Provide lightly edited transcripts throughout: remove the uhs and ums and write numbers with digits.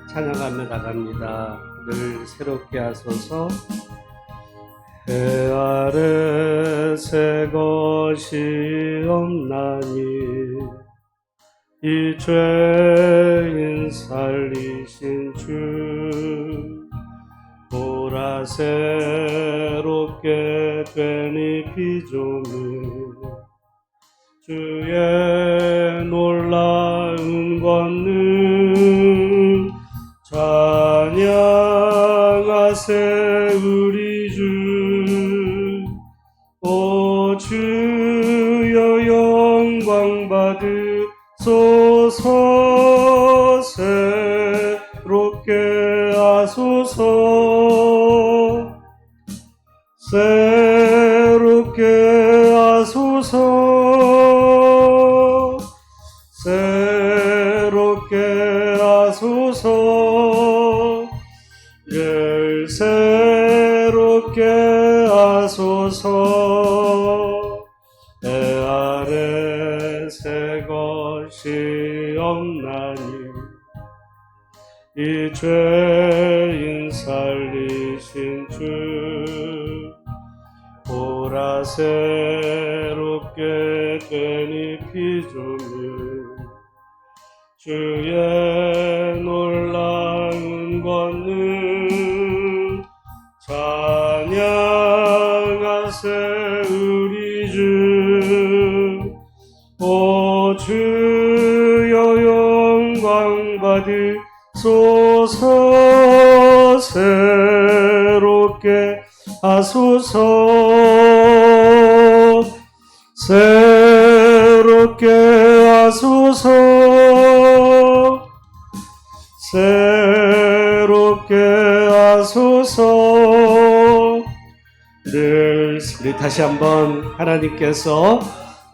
찬양하며 나갑니다. 늘 새롭게 하소서. 해 아래 새 것이 없나니 이 죄인 살리신 주 보라 새롭게 되니 비조물 주의 놀라운 권능 찬양하세 우리 주. 오 주여 영광 받으소서. 새롭게 하소서. 새롭게 하소서. 새롭게 하소서. 늘 새롭게 하소서. 내 아래 새 것이 없나니 이 죄인 살리신 주 보라 새롭게 되니 피조물 주의 놀라운 권능 찬양하세 우리 주. 오 주여 영광 받으소서. 새롭게 하소서. 새롭게 하소서. 새롭게 하소서. 늘 우리 다시 한번 하나님께서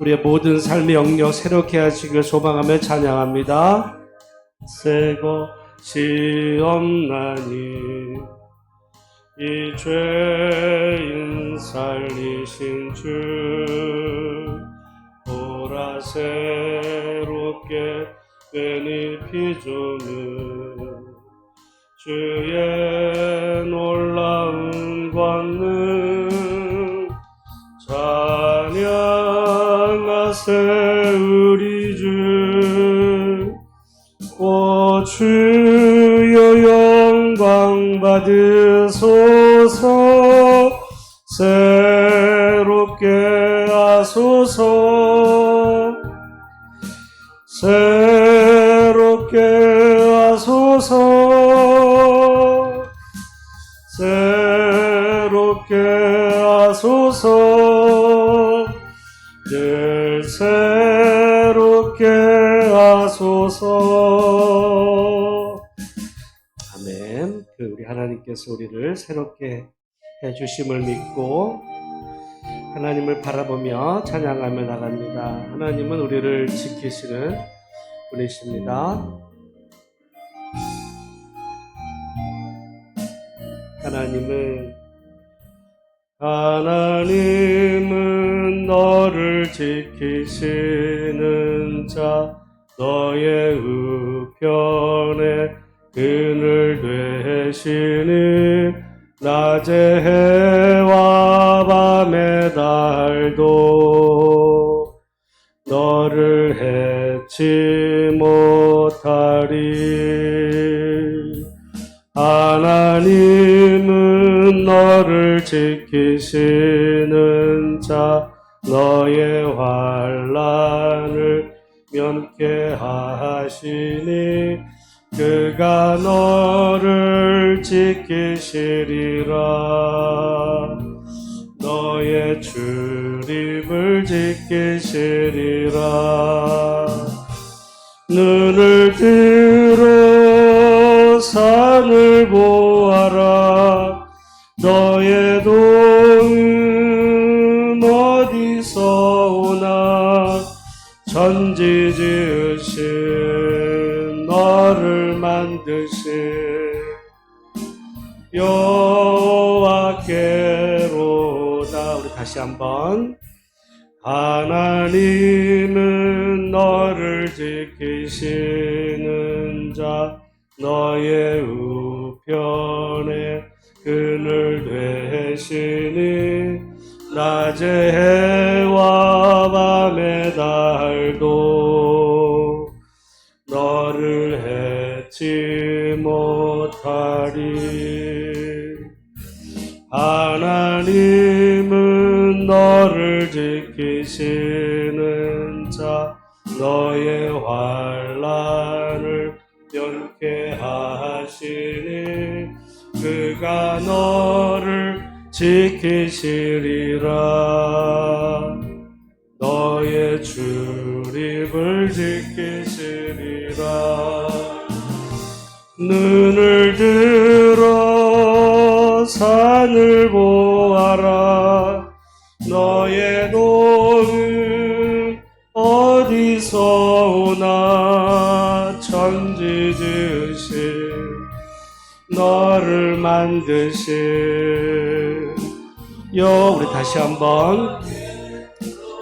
우리의 모든 삶의 영역 새롭게 하시길 소망하며 찬양합니다. 새 것이 없나니 이 죄인 살리신 주 보라 새롭게 되니 피조물 주의 놀라운 권능 찬양하세 우리 주. 오 주여 영광 받으소서. 새롭게 하소서. 새롭게 하소서. 새롭게 하소서. 늘 새롭게 하소서. 아멘. 우리 하나님께서 우리를 새롭게 해주심을 믿고 하나님을 바라보며 찬양하며 나갑니다. 하나님은 우리를 지키시는 분이십니다. 하나님은 너를 지키시는 자 너의 우편에 그늘 되시니 낮에 해와 밤에 달도 너를 해치 못하리. 하나님은 너를 지키시는 자 너의 환난을 면케 하시니 그가 너를 지키시리라. 너의 출입을 지키시리라. 눈을 들어 산을 보아라. 너의 도움 어디서 오나. 천지 지으신 너를 만드신 여호와께로다. 우리 다시 한번. 하나님은 너를 지키시는 자 너의 우편에 그늘 되시니 낮의 해와 밤의 달도 너를 해치 못하리. 하나님은 너를 지키시는 자 너의 환난을 면케 하시니 그가 너를 지키시리라. 너의 출입을 지키시리라. 눈을 들어 산을 보아라. 너의 도움은 어디서 오나. 천지 지으신 너를 만드신 우리 다시 한번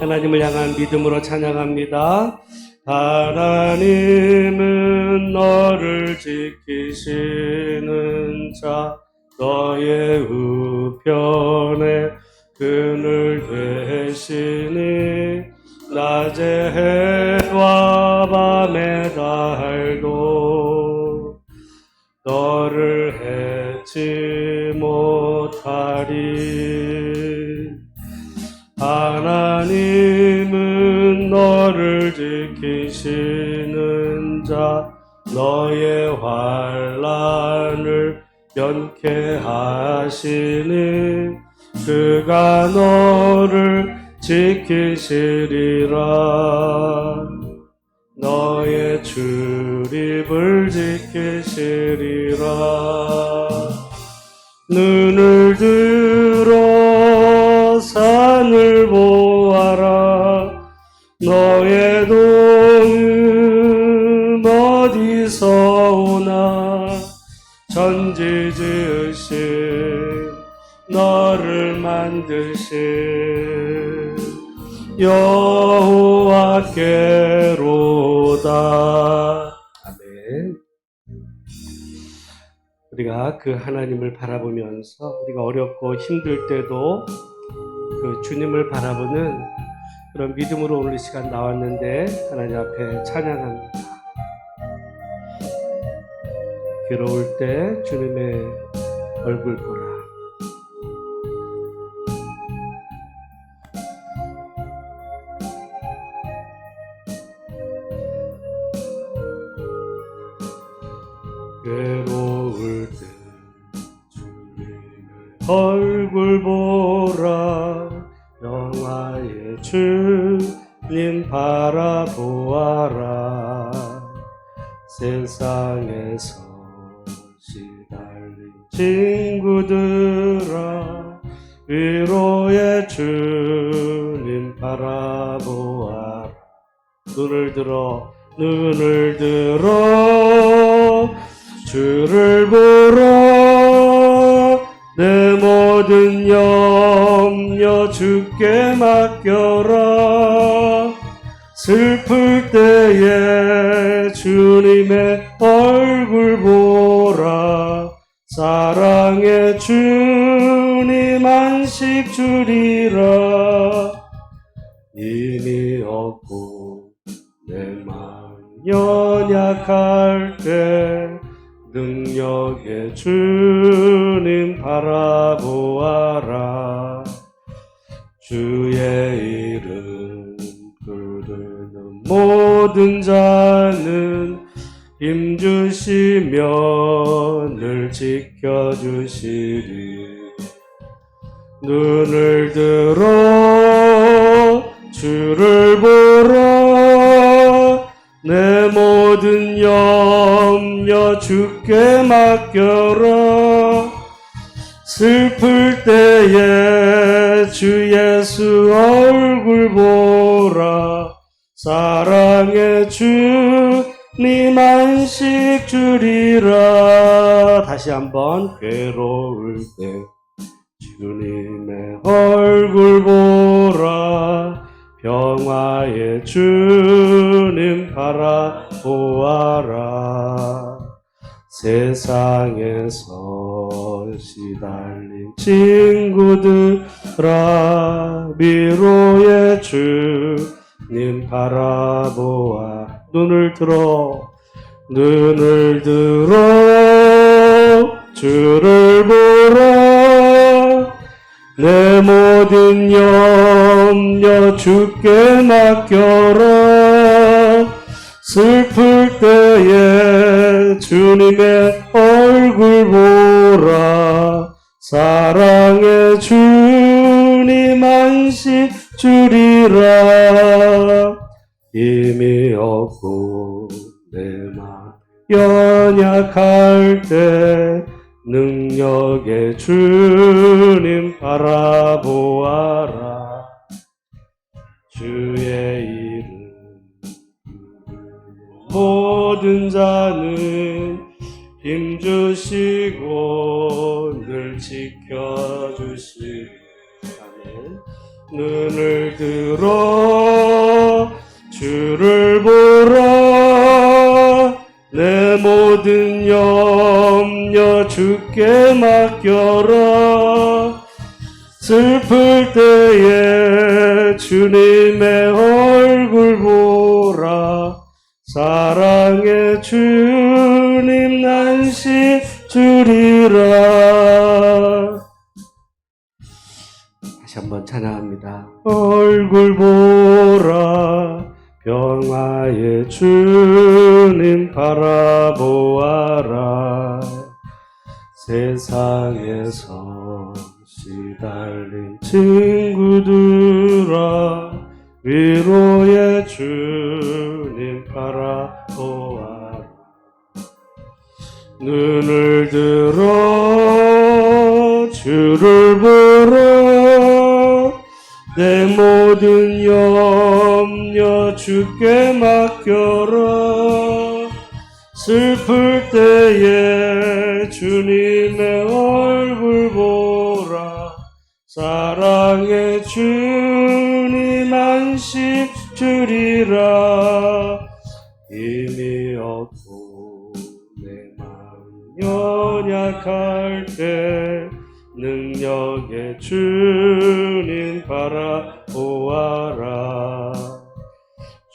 하나님을 향한 믿음으로 찬양합니다. 하나님은 너를 지키시는 자 너의 우편에 그늘 되시니 낮의 해와 밤의 달도 너를 해치 못하리. 하나님은 너를 지키시는 자 너의 환난을 면케 하시니 그가 너를 지키시리라. 너의 출입을 지키시리라. 눈을 들어 산을 보아라. 너의 도움 어디서 오나. 천지 지으신 너를 만드신 여호와께로다. 아멘. 우리가 그 하나님을 바라보면서 우리가 어렵고 힘들 때도 그 주님을 바라보는 그런 믿음으로 오늘 이 시간 나왔는데 하나님 앞에 찬양합니다. 괴로울 때 주님의 얼굴 보라. 괴로울 때 주님의 얼굴 보라. 영화의 주님 바라보아라. 세상에서 시달린 친구들아 위로의 주님 바라보아라. 눈을 들어 주를 보라. 내 모든 염려 주께 맡겨라. 슬플 때에 주님의 얼굴 보라. 사랑의 주님 안식 주리라. 힘이 없고 내 마음 연약할 때 능력의 주님 바라보아라. 주의 이름 부르는 모든 자는 힘주시며 늘 지켜주시리. 눈을 들어 주를 보라. 내 모든 염려 주께 맡겨라. 슬플 때에 주 예수 얼굴 보라. 사랑의 주님 안식 주리라. 다시 한번 괴로울 때 주님의 얼굴 보라. 평화의 주님 바라보아라. 세상에서 시달린 친구들아 위로의 주님 바라보아 눈을 들어 주를 보라 내 모든 염려 주께 맡겨라 슬플 때에 주님의 얼굴 보라 사랑의 주님 안식 주리라 힘이 없고 내 맘 연약할 때 능력의 주님 바라보아라 주의 이름 모든 자는 힘주시고 늘 지켜주시고 눈을 들어 주를 보라 내 모든 염려 주께 맡겨라 슬플 때에 주님의 얼굴 보라 사랑의 주님 안식 주리라 다시 한번 찬양합니다. 얼굴 보라 평화의 주님 바라보아라 세상에서 시달린 친구들아 위로의 주님 바라보아라 눈을 들어 주를 보라 내 모든 염려 주께 맡겨라 슬플 때에 주님의 얼굴 보라 사랑의 주님 안식 주리라 힘이 없고 내 마음 연약할 때 능력의 주님 바라보아라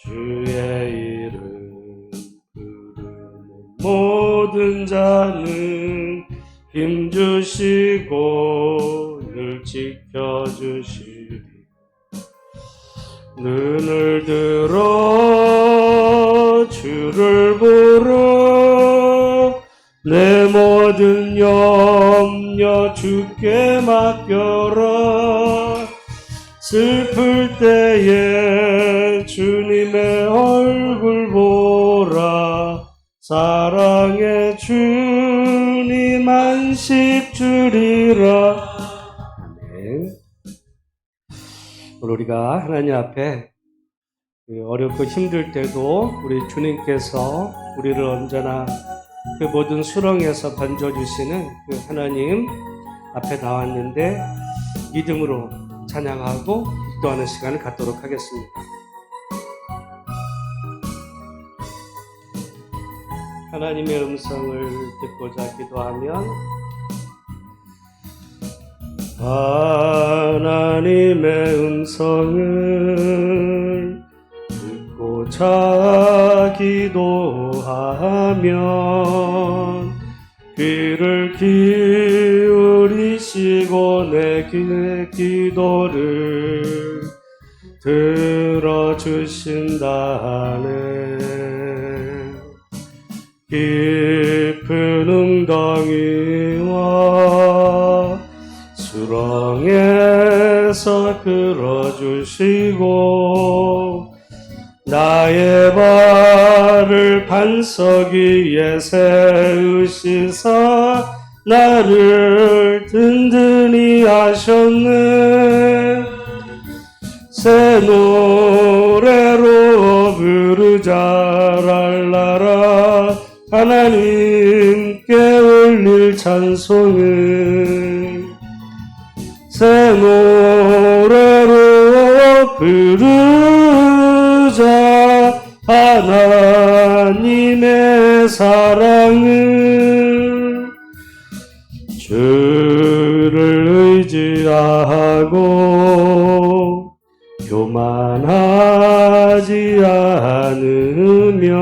주의 이름 부르는 모든 자는 힘주시고 늘 지켜주시리 눈을 들어 주를 보라 내 모든 염려 주께 맡겨라 슬플 때에 주님의 얼굴 보라 사랑의 주님 안식 주리라 아멘. 오늘 우리가 하나님 앞에 어렵고 힘들 때도 우리 주님께서 우리를 언제나 그 모든 수렁에서 건져주시는 그 하나님 앞에 나왔는데 믿음으로 찬양하고 기도하는 시간을 갖도록 하겠습니다. 하나님의 음성을 듣고자 기도하면 하나님의 음성을 듣고자 기도하면 귀를 기울이시고 내 기도를 들어주신다네 깊은 웅덩이와 수렁에서 끌어주시고 나의 발을 반석 위에 세우시사 나를 든든히 하셨네 새 노래로 부르자 랄라라 하나님께 올릴 찬송을 새 노래로 부르자 하나님의 사랑을 주를 의지하고 교만하지 않으며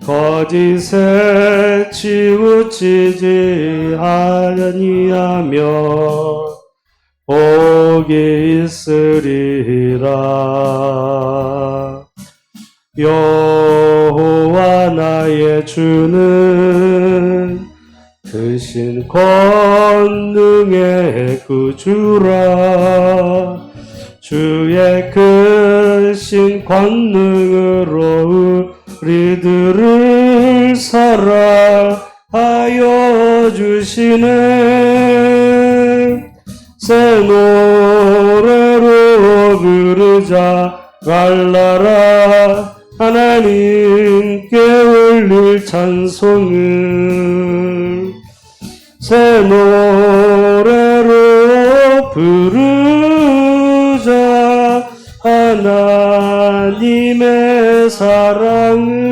거짓에 치우치지 아니하며 복이 있으리라. 여호와 나의 주는 크신 권능의 구주라. 주의 크신 권능으로 우리들을 사랑하여 주시네. 새 노래로 부르자 갈라라. 하나님께 올릴 찬송을 새 노래로 부르자. 하나님의 사랑을.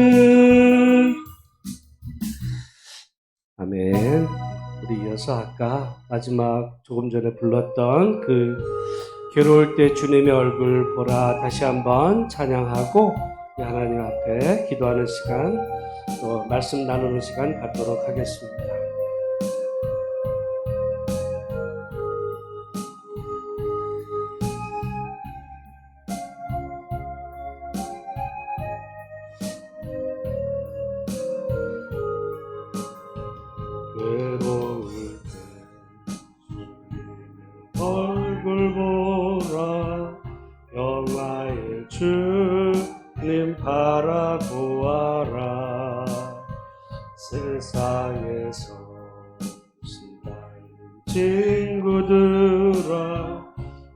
아멘. 우리 이어서 아까 마지막 조금 전에 불렀던 그 괴로울 때 주님의 얼굴 보라 다시 한번 찬양하고 하나님 앞에 기도하는 시간, 또 말씀 나누는 시간 갖도록 하겠습니다. 외로울 때 얼굴 보라. 영화의 주님 바라보아라. 세상에서 신다는 친구들아,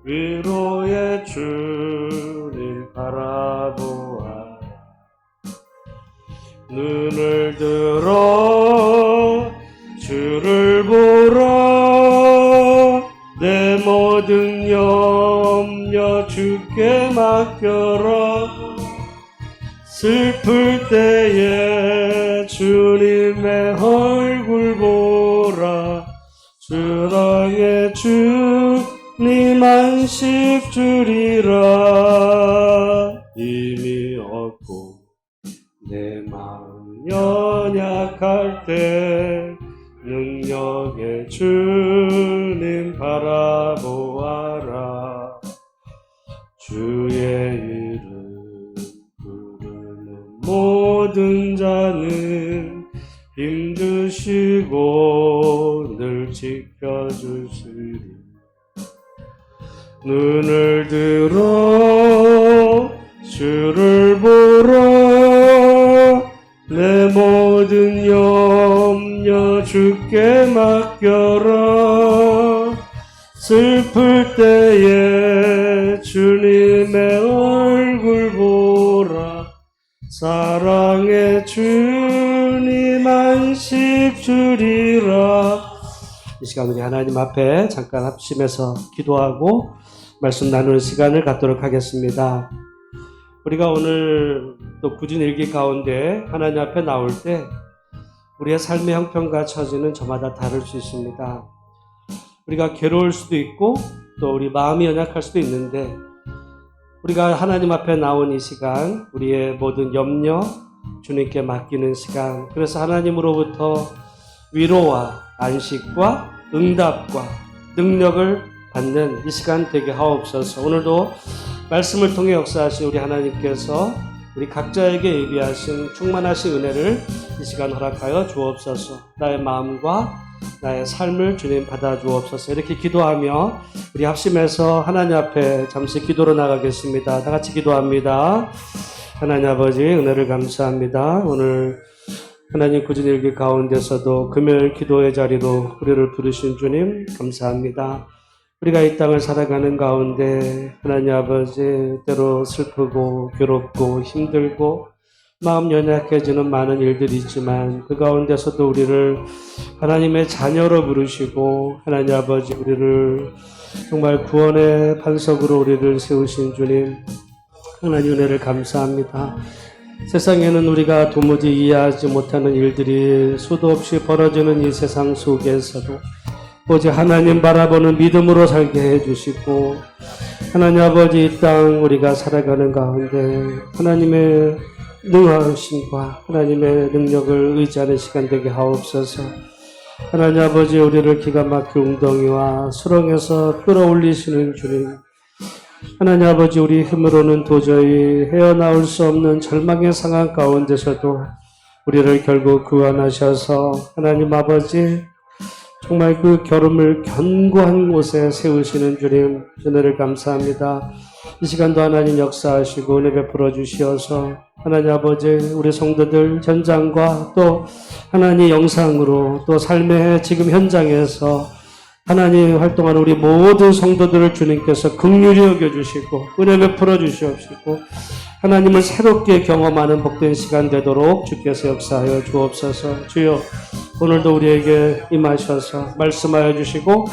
위로의 주님 바라보아라. 눈을 들어 주를 보라. 내 모든 염려 주께 맡겨라. 슬플 때에 주님의 얼굴 보라. 주랑의 주님 안식 주리라. 힘이 없고 내 마음 연약할 때 능력의 주님 바라보아라. 주의 이름 부르는 모든 자는 힘드시고 늘 지켜주시리. 눈을 들어 주를 보라. 내 모든 염려 주께 맡겨라. 슬플 때에 주님의 얼굴 보라. 사랑의 주님 안식 주리라. 이 시간 우리 하나님 앞에 잠깐 합심해서 기도하고 말씀 나누는 시간을 갖도록 하겠습니다. 우리가 오늘 또 굳은 일기 가운데 하나님 앞에 나올 때 우리의 삶의 형편과 처지는 저마다 다를 수 있습니다. 우리가 괴로울 수도 있고 또 우리 마음이 연약할 수도 있는데, 우리가 하나님 앞에 나온 이 시간, 우리의 모든 염려 주님께 맡기는 시간, 그래서 하나님으로부터 위로와 안식과 응답과 능력을 받는 이 시간 되게 하옵소서. 오늘도 말씀을 통해 역사하신 우리 하나님께서 우리 각자에게 예비하신 충만하신 은혜를 이 시간 허락하여 주옵소서. 나의 마음과 나의 삶을 주님 받아 주옵소서. 이렇게 기도하며 우리 합심해서 하나님 앞에 잠시 기도로 나가겠습니다. 다 같이 기도합니다. 하나님 아버지, 은혜를 감사합니다. 오늘 하나님 굳은 일기 가운데서도 금요일 기도의 자리로 우리를 부르신 주님 감사합니다. 우리가 이 땅을 살아가는 가운데 하나님 아버지, 때로 슬프고 괴롭고 힘들고 마음 연약해지는 많은 일들이 있지만 그 가운데서도 우리를 하나님의 자녀로 부르시고 하나님 아버지, 우리를 정말 구원의 반석으로 우리를 세우신 주님 하나님 은혜를 감사합니다. 세상에는 우리가 도무지 이해하지 못하는 일들이 수도 없이 벌어지는 이 세상 속에서도 오직 하나님 바라보는 믿음으로 살게 해주시고, 하나님 아버지 이 땅 우리가 살아가는 가운데 하나님의 능하심과 하나님의 능력을 의지하는 시간 되게 하옵소서. 하나님 아버지, 우리를 기가 막힌 웅덩이와 수렁에서 끌어올리시는 주님, 하나님 아버지, 우리 힘으로는 도저히 헤어나올 수 없는 절망의 상황 가운데서도 우리를 결국 구원하셔서 하나님 아버지, 정말 그 결함을 견고한 곳에 세우시는 주님, 은혜를 감사합니다. 이 시간도 하나님 역사하시고 은혜 베풀어 주시어서 하나님 아버지, 우리 성도들 현장과 또 하나님 영상으로 또 삶의 지금 현장에서 하나님 활동하는 우리 모든 성도들을 주님께서 긍휼히 여겨주시고 은혜 베풀어 주시옵시고 하나님을 새롭게 경험하는 복된 시간 되도록 주께서 역사하여 주옵소서. 주여, 오늘도 우리에게 임하셔서 말씀하여 주시고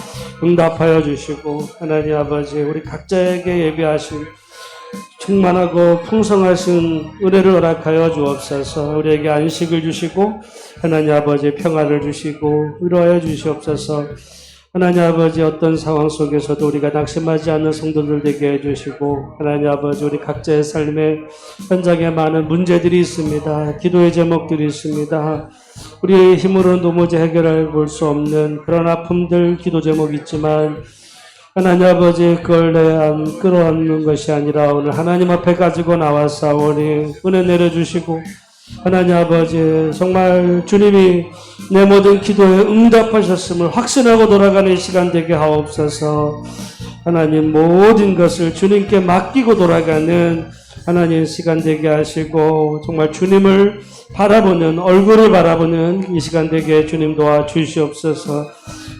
응답하여 주시고 하나님 아버지, 우리 각자에게 예비하신 충만하고 풍성하신 은혜를 허락하여 주옵소서. 우리에게 안식을 주시고 하나님 아버지 평안을 주시고 위로하여 주시옵소서. 하나님 아버지, 어떤 상황 속에서도 우리가 낙심하지 않는 성도들 되게 해주시고 하나님 아버지, 우리 각자의 삶의 현장에 많은 문제들이 있습니다. 기도의 제목들이 있습니다. 우리의 힘으로는 도무지 해결해 볼 수 없는 그런 아픔들, 기도 제목이 있지만 하나님 아버지, 그걸 끌어안는 것이 아니라 오늘 하나님 앞에 가지고 나와사오니 은혜 내려주시고 하나님 아버지, 정말 주님이 내 모든 기도에 응답하셨음을 확신하고 돌아가는 시간 되게 하옵소서. 하나님, 모든 것을 주님께 맡기고 돌아가는 하나님 시간 되게 하시고 정말 주님을 바라보는, 얼굴을 바라보는 이 시간 되게 주님 도와주시옵소서.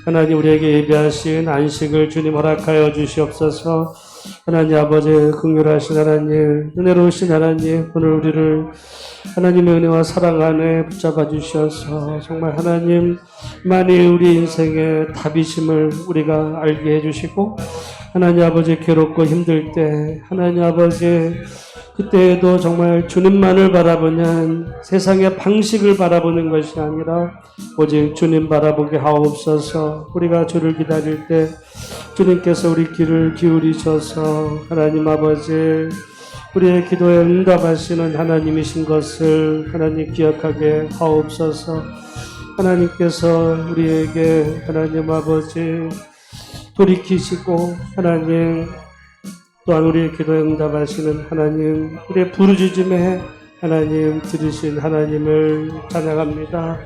하나님, 우리에게 예비하신 안식을 주님 허락하여 주시옵소서. 하나님 아버지, 긍휼하신 하나님, 은혜로우신 하나님, 오늘 우리를 하나님의 은혜와 사랑 안에 붙잡아 주셔서 정말 하나님만이 우리 인생의 답이심을 우리가 알게 해주시고 하나님 아버지, 괴롭고 힘들 때 하나님 아버지, 그때에도 정말 주님만을 바라보는 세상의 방식을 바라보는 것이 아니라 오직 주님 바라보게 하옵소서. 우리가 주를 기다릴 때 주님께서 우리 귀를 기울이셔서 하나님 아버지, 우리의 기도에 응답하시는 하나님이신 것을 하나님 기억하게 하옵소서. 하나님께서 우리에게 하나님 아버지 돌이키시고 하나님 또한 우리의 기도에 응답하시는 하나님, 우리의 부르짖음에 하나님 들으신 하나님을 찬양합니다.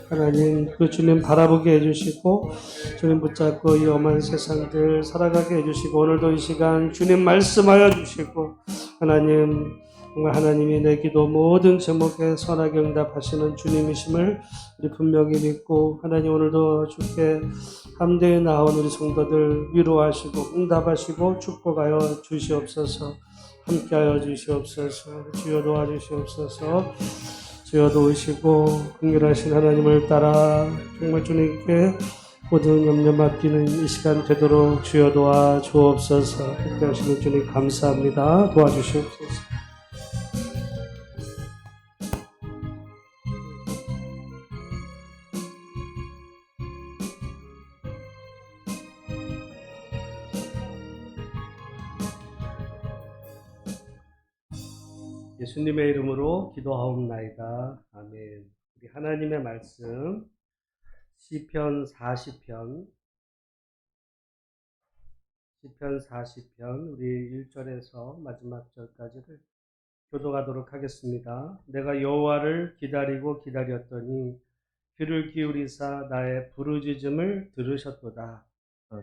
하나님, 그 주님 바라보게 해주시고 주님 붙잡고 이 엄한 세상들 살아가게 해주시고 오늘도 이 시간 주님 말씀하여 주시고 하나님, 정말 하나님이 내 기도 모든 제목에 선하게 응답하시는 주님이심을 우리 분명히 믿고 하나님, 오늘도 주께 함대에 나온 우리 성도들 위로하시고 응답하시고 축복하여 주시옵소서. 함께하여 주시옵소서. 주여 도와주시옵소서. 주여 도우시고 긍휼하신 하나님을 따라 정말 주님께 모든 염려 맡기는 이 시간 되도록 주여 도와 주옵소서. 함께 하시는 주님 감사합니다. 도와주시옵소서. 예수님의 이름으로 기도하옵나이다. 아멘. 우리 하나님의 말씀 시편 40편 우리 1절에서 마지막 절까지를 교독하도록 하겠습니다. 내가 여호와를 기다리고 기다렸더니 귀를 기울이사 나의 부르짖음을 들으셨도다.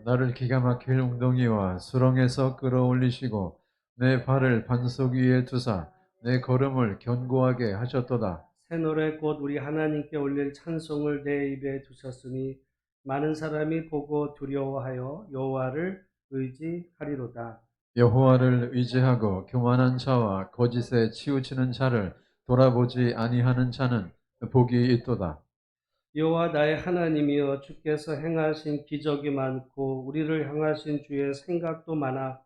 나를 기가 막힐 웅덩이와 수렁에서 끌어올리시고 내 발을 반석 위에 두사 내 걸음을 견고하게 하셨도다. 새 노래 곧 우리 하나님께 올릴 찬송을 내 입에 두셨으니 많은 사람이 보고 두려워하여 여호와를 의지하리로다. 여호와를 의지하고 교만한 자와 거짓에 치우치는 자를 돌아보지 아니하는 자는 복이 있도다. 여호와 나의 하나님이여, 주께서 행하신 기적이 많고 우리를 향하신 주의 생각도 많아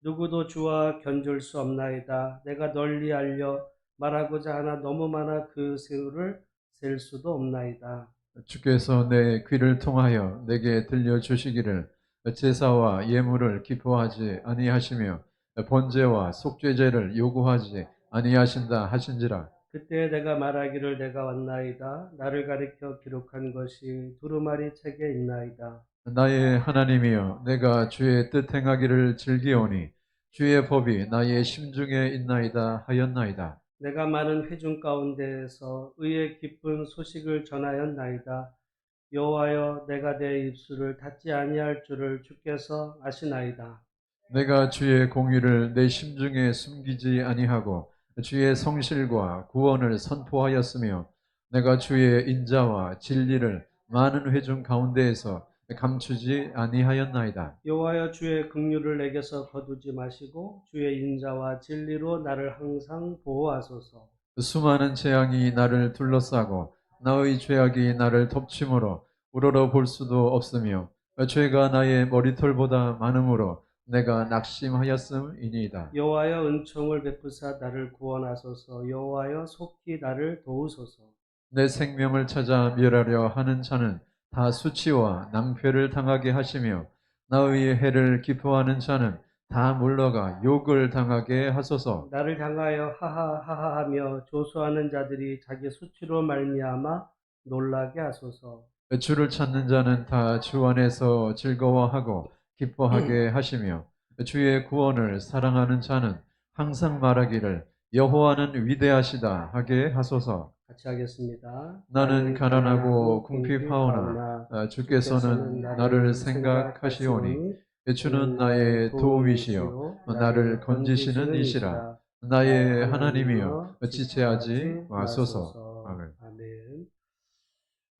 누구도 주와 견줄 수 없나이다. 내가 널리 알려 말하고자 하나 너무 많아 그 수를 셀 수도 없나이다. 주께서 내 귀를 통하여 내게 들려주시기를 제사와 예물을 기뻐하지 아니하시며 번제와 속죄제를 요구하지 아니하신다 하신지라. 그때 내가 말하기를 내가 왔나이다. 나를 가리켜 기록한 것이 두루마리 책에 있나이다. 나의 하나님이여 내가 주의 뜻 행하기를 즐기오니 주의 법이 나의 심중에 있나이다 하였나이다. 내가 많은 회중 가운데에서 의의 기쁜 소식을 전하였나이다. 여호와여 내가 내 입술을 닫지 아니할 줄을 주께서 아시나이다. 내가 주의 공의를 내 심중에 숨기지 아니하고 주의 성실과 구원을 선포하였으며 내가 주의 인자와 진리를 많은 회중 가운데에서 감추지 아니하였나이다. 여호와여 주의 긍휼을 내게서 거두지 마시고 주의 인자와 진리로 나를 항상 보호하소서. 수많은 재앙이 나를 둘러싸고 나의 죄악이 나를 덮침으로 우러러 볼 수도 없으며 죄가 나의 머리털보다 많음으로 내가 낙심하였음이니이다. 여호와여 은총을 베푸사 나를 구원하소서. 여호와여 속히 나를 도우소서. 내 생명을 찾아 멸하려 하는 자는 다 수치와 낭패를 당하게 하시며 나의 해를 기뻐하는 자는 다 물러가 욕을 당하게 하소서. 나를 향하여 하하하하하며 조소하는 자들이 자기 수치로 말미암아 놀라게 하소서. 주를 찾는 자는 다 주 안에서 즐거워하고 기뻐하게 하시며 주의 구원을 사랑하는 자는 항상 말하기를 여호와는 위대하시다 하게 하소서. 같이 하겠습니다. 나는 가난하고 궁핍하오나 주께서는 나를 생각하시오니 주는 나의 도움이시요 나를 건지시는 이시라. 나의 하나님이여 지체하지 마소서. 아멘. 아멘.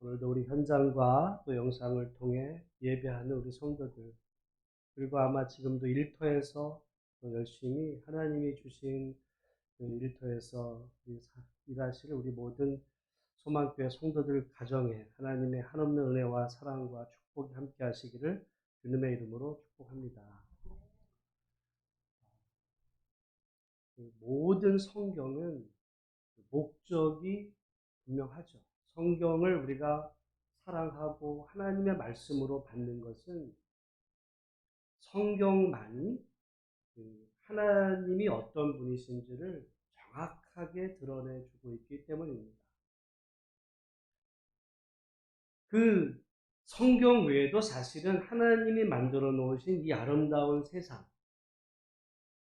오늘도 우리 현장과 또 영상을 통해 예배하는 우리 성도들, 그리고 아마 지금도 일터에서 또 열심히 하나님이 주신 그 일터에서 일하실 우리 모든 소망교회 성도들 가정에 하나님의 한없는 은혜와 사랑과 축복이 함께 하시기를 주님의 이름으로 축복합니다. 그 모든 성경은 목적이 분명하죠. 성경을 우리가 사랑하고 하나님의 말씀으로 받는 것은 성경만이 하나님이 어떤 분이신지를 정확하게 드러내주고 있기 때문입니다. 그 성경 외에도 사실은 하나님이 만들어 놓으신 이 아름다운 세상,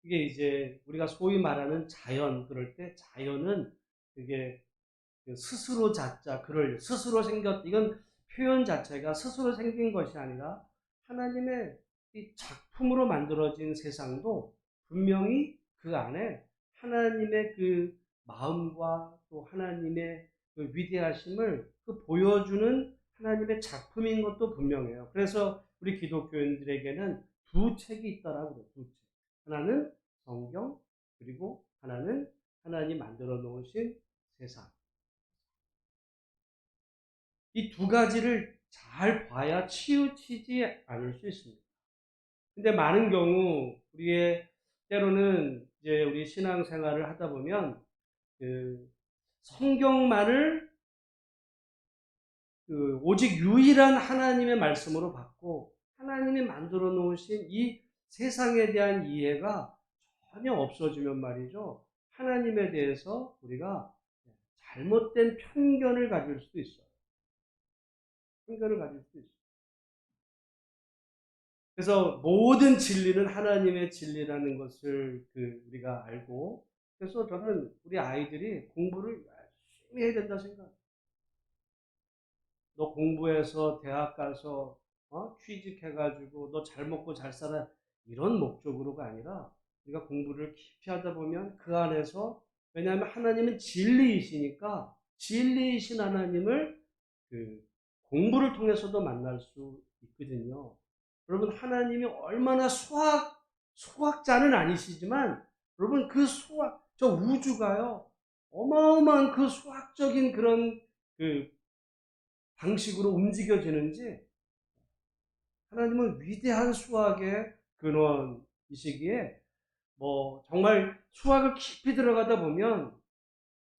이게 이제 우리가 소위 말하는 자연, 그럴 때 자연은 그게 스스로 자자, 그럴 스스로 생겼, 이건 표현 자체가 스스로 생긴 것이 아니라 하나님의 이 작품으로 만들어진 세상도 분명히 그 안에 하나님의 그 마음과 또 하나님의 그 위대하심을 그 보여주는 하나님의 작품인 것도 분명해요. 그래서 우리 기독교인들에게는 두 책이 있다라고 그래요. 두 책. 하나는 성경, 그리고 하나는 하나님 만들어 놓으신 세상. 이 두 가지를 잘 봐야 치우치지 않을 수 있습니다. 근데 많은 경우 우리의 때로는 이제 우리 신앙생활을 하다 보면 그 성경만을 오직 유일한 하나님의 말씀으로 받고 하나님이 만들어 놓으신 이 세상에 대한 이해가 전혀 없어지면 말이죠. 하나님에 대해서 우리가 잘못된 편견을 가질 수도 있어요. 편견을 가질 수도 있어요. 그래서 모든 진리는 하나님의 진리라는 것을 우리가 알고, 그래서 저는 우리 아이들이 공부를 열심히 해야 된다 생각해요. 너 공부해서 대학 가서 취직해가지고 너 잘 먹고 잘 살아, 이런 목적으로가 아니라 우리가 공부를 깊이 하다 보면 그 안에서, 왜냐하면 하나님은 진리이시니까 진리이신 하나님을 공부를 통해서도 만날 수 있거든요. 여러분, 하나님이 얼마나 수학자는 아니시지만 여러분, 그 저 우주가요 어마어마한 그 수학적인 그런 방식으로 움직여지는지, 하나님은 위대한 수학의 근원이시기에 정말 수학을 깊이 들어가다 보면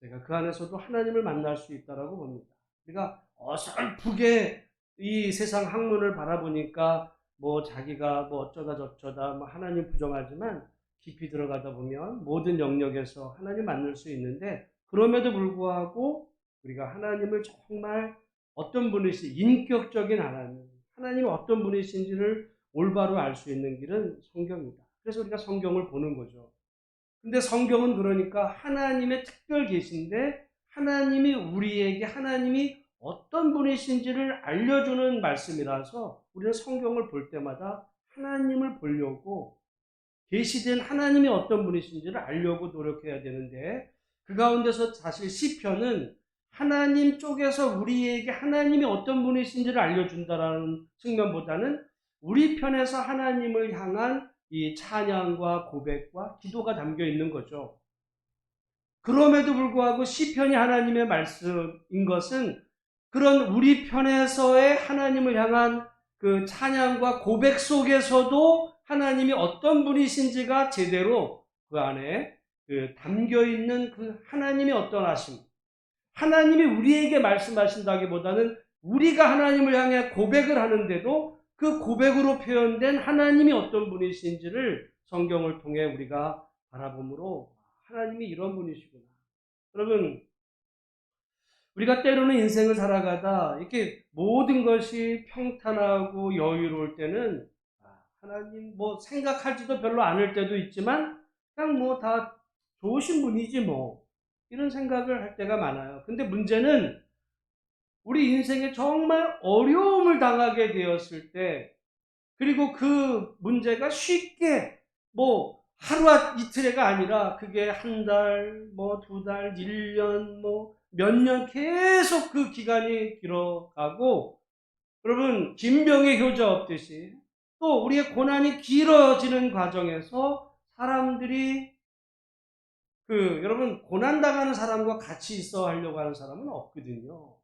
제가 그 안에서도 하나님을 만날 수 있다라고 봅니다. 우리가 어설프게 이 세상 학문을 바라보니까 뭐 자기가 뭐 어쩌다 저쩌다 뭐 하나님 부정하지만 깊이 들어가다 보면 모든 영역에서 하나님 만날 수 있는데, 그럼에도 불구하고 우리가 하나님을 정말 어떤 분이시, 인격적인 하나님, 하나님이 어떤 분이신지를 올바로 알 수 있는 길은 성경입니다. 그래서 우리가 성경을 보는 거죠. 근데 성경은 그러니까 하나님의 특별 계신데, 하나님이 우리에게 하나님이 어떤 분이신지를 알려주는 말씀이라서 우리는 성경을 볼 때마다 하나님을 보려고, 계시된 하나님이 어떤 분이신지를 알려고 노력해야 되는데, 그 가운데서 사실 시편은 하나님 쪽에서 우리에게 하나님이 어떤 분이신지를 알려준다라는 측면보다는 우리 편에서 하나님을 향한 이 찬양과 고백과 기도가 담겨 있는 거죠. 그럼에도 불구하고 시편이 하나님의 말씀인 것은 그런 우리 편에서의 하나님을 향한 그 찬양과 고백 속에서도 하나님이 어떤 분이신지가 제대로 그 안에 담겨 있는 그 하나님의 어떤 하심, 하나님이 우리에게 말씀하신다기보다는 우리가 하나님을 향해 고백을 하는데도 그 고백으로 표현된 하나님이 어떤 분이신지를 성경을 통해 우리가 바라보므로 하나님이 이런 분이시구나. 여러분, 우리가 때로는 인생을 살아가다 이렇게 모든 것이 평탄하고 여유로울 때는 하나님 뭐 생각하지도 별로 않을 때도 있지만 그냥 뭐 다 좋으신 분이지 뭐, 이런 생각을 할 때가 많아요. 근데 문제는 우리 인생에 정말 어려움을 당하게 되었을 때, 그리고 그 문제가 쉽게 뭐 하루 이틀에가 아니라 그게 한 달, 뭐 두 달, 1년, 뭐 몇 년 계속 그 기간이 길어가고, 여러분 김병의 효자 없듯이 또 우리의 고난이 길어지는 과정에서 사람들이 여러분 고난당하는 사람과 같이 있어 하려고 하는 사람은 없거든요.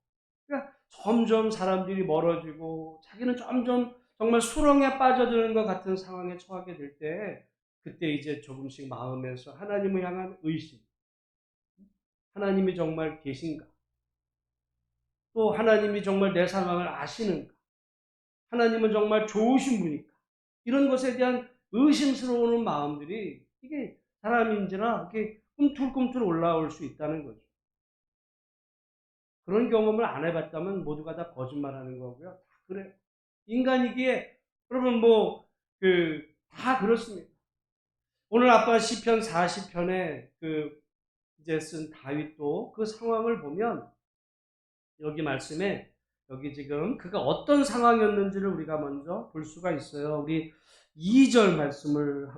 그러니까 점점 사람들이 멀어지고 자기는 점점 정말 수렁에 빠져드는 것 같은 상황에 처하게 될 때, 그때 이제 조금씩 마음에서 하나님을 향한 의심, 하나님이 정말 계신가? 또 하나님이 정말 내 상황을 아시는가? 하나님은 정말 좋으신 분일까? 이런 것에 대한 의심스러운 마음들이 이게 사람인지라 이렇게 꿈틀꿈틀 올라올 수 있다는 거죠. 그런 경험을 안 해봤다면 모두가 다 거짓말하는 거고요. 다 그래요. 인간이기에 여러분 다 그렇습니다. 오늘 아까 시편 40편에 이제 쓴 다윗도 그 상황을 보면 여기 말씀에 여기 지금 그가 어떤 상황이었는지를 우리가 먼저 볼 수가 있어요. 우리 2절 말씀을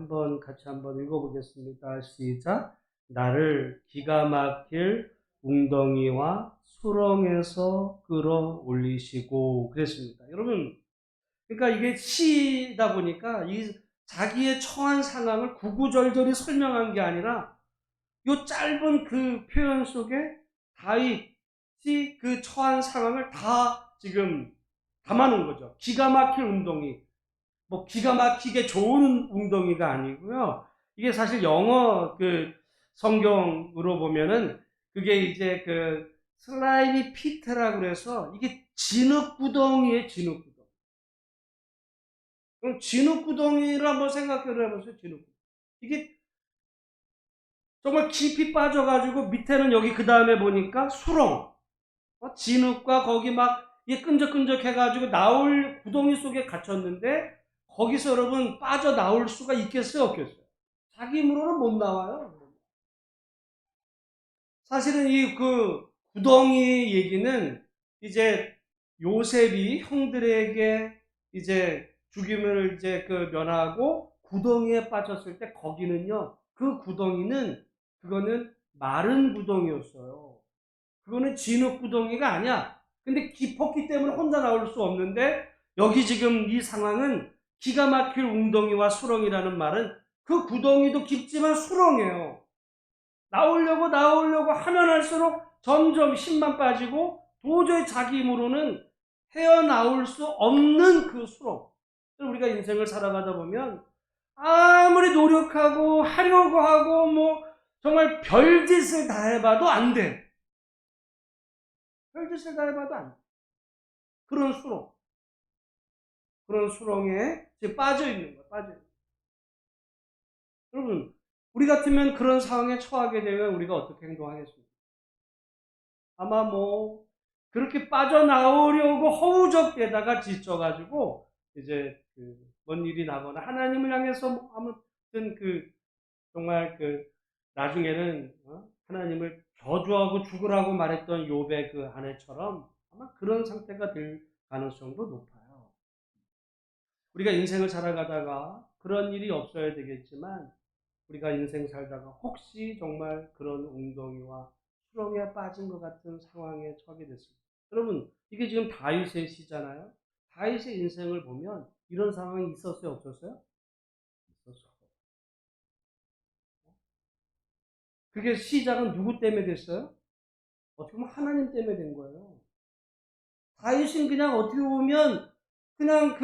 같이 한번 읽어보겠습니다. 시작. 나를 기가 막힐 웅덩이와 수렁에서 끌어올리시고, 그랬습니다. 여러분, 그러니까 이게 시다 보니까 이 자기의 처한 상황을 구구절절히 설명한 게 아니라 요 짧은 그 표현 속에 다윗이 그 처한 상황을 다 지금 담아놓은 거죠. 기가 막힐 웅덩이, 뭐 기가 막히게 좋은 웅덩이가 아니고요. 이게 사실 영어 성경으로 보면은 그게 이제 슬라이미 피트라고 그래서 이게 진흙구덩이에 진흙구덩이. 그럼 진흙구덩이를 한번 생각해 보세요. 진흙구덩이. 이게 정말 깊이 빠져가지고 밑에는 여기 그 다음에 보니까 수렁, 진흙과 거기 막 이게 끈적끈적 해가지고 나올 구덩이 속에 갇혔는데 거기서 여러분 빠져나올 수가 있겠어요? 없겠어요? 자기 힘으로는 못 나와요. 사실은 이 구덩이 얘기는 이제 요셉이 형들에게 이제 죽임을 이제 면하고 구덩이에 빠졌을 때 거기는요, 그 구덩이는 그거는 마른 구덩이였어요. 그거는 진흙 구덩이가 아니야. 근데 깊었기 때문에 혼자 나올 수 없는데, 여기 지금 이 상황은 기가 막힐 웅덩이와 수렁이라는 말은 그 구덩이도 깊지만 수렁이에요. 나오려고 하면 할수록 점점 힘만 빠지고 도저히 자기 힘으로는 헤어나올 수 없는 그 수렁. 우리가 인생을 살아가다 보면 아무리 노력하고 하려고 하고 뭐 정말 별짓을 다 해봐도 안 돼. 별짓을 다 해봐도 안 돼. 그런 수렁. 그런 수렁에 지금 빠져 있는 거야, 빠져 있는 거야. 여러분, 우리 같으면 그런 상황에 처하게 되면 우리가 어떻게 행동하겠습니까? 아마 뭐, 그렇게 빠져나오려고 허우적대다가 지쳐가지고, 이제, 뭔 일이 나거나, 하나님을 향해서 뭐 아무튼 정말 나중에는, 하나님을 저주하고 죽으라고 말했던 욥의 그 아내처럼 아마 그런 상태가 될 가능성도 높아요. 우리가 인생을 살아가다가 그런 일이 없어야 되겠지만, 우리가 인생 살다가 혹시 정말 그런 웅덩이와 수렁에 빠진 것 같은 상황에 처하게 됐습니다. 여러분, 이게 지금 다윗의 시잖아요. 다윗의 인생을 보면 이런 상황이 있었어요, 없었어요? 있었어요. 그게 시작은 누구 때문에 됐어요? 어떻게 보면 하나님 때문에 된 거예요. 다윗은 그냥 어떻게 보면 그냥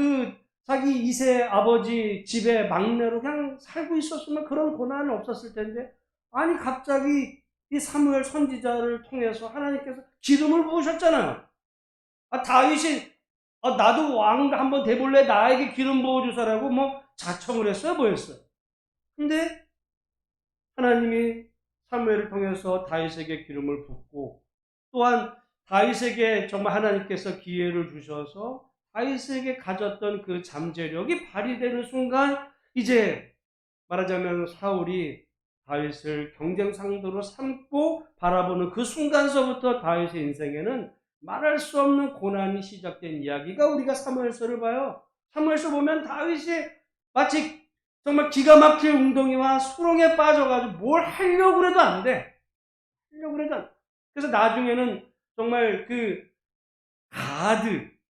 자기 이세 아버지 집에 막내로 그냥 살고 있었으면 그런 고난은 없었을 텐데, 아니 갑자기 이 사무엘 선지자를 통해서 하나님께서 기름을 부으셨잖아요. 다윗이 나도 왕 한번 돼볼래, 나에게 기름 부어주사라고 뭐 자청을 했어요, 뭐 했어요? 근데 하나님이 사무엘을 통해서 다윗에게 기름을 붓고, 또한 다윗에게 정말 하나님께서 기회를 주셔서 다윗에게 가졌던 그 잠재력이 발휘되는 순간, 이제 말하자면 사울이 다윗을 경쟁 상대로 삼고 바라보는 그 순간서부터 다윗의 인생에는 말할 수 없는 고난이 시작된 이야기가 우리가 사무엘서를 봐요. 사무엘서 보면 다윗이 마치 정말 기가 막힐 웅덩이와 수렁에 빠져가지고 뭘 하려고 해도 안 돼. 하려고 해도 안 돼. 그래서 나중에는 정말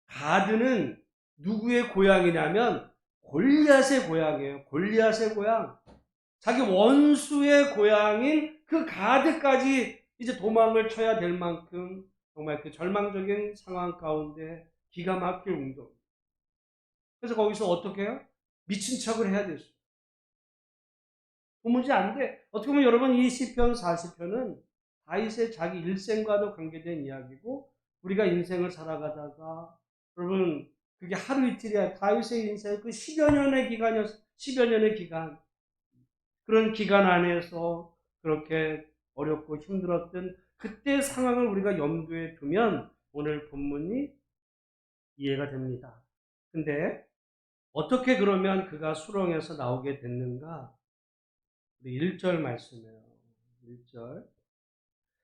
가드는 누구의 고향이냐면 골리앗의 고향이에요. 골리앗의 고향. 자기 원수의 고향인 그 가드까지 이제 도망을 쳐야 될 만큼 정말 절망적인 상황 가운데 기가 막힐 웅덩이. 그래서 거기서 어떻게 해요? 미친 척을 해야 됐어요. 도무지 안 돼. 어떻게 보면 여러분, 이 시편 40편은 다윗의 자기 일생과도 관계된 이야기고, 우리가 인생을 살아가다가 여러분 그게 하루 이틀이야. 다윗의 인생 10여 년의 기간이었어. 10여 년의 기간. 그런 기간 안에서 그렇게 어렵고 힘들었던 그때 상황을 우리가 염두에 두면 오늘 본문이 이해가 됩니다. 근데 어떻게 그러면 그가 수렁에서 나오게 됐는가? 우리 1절 말씀이에요. 1절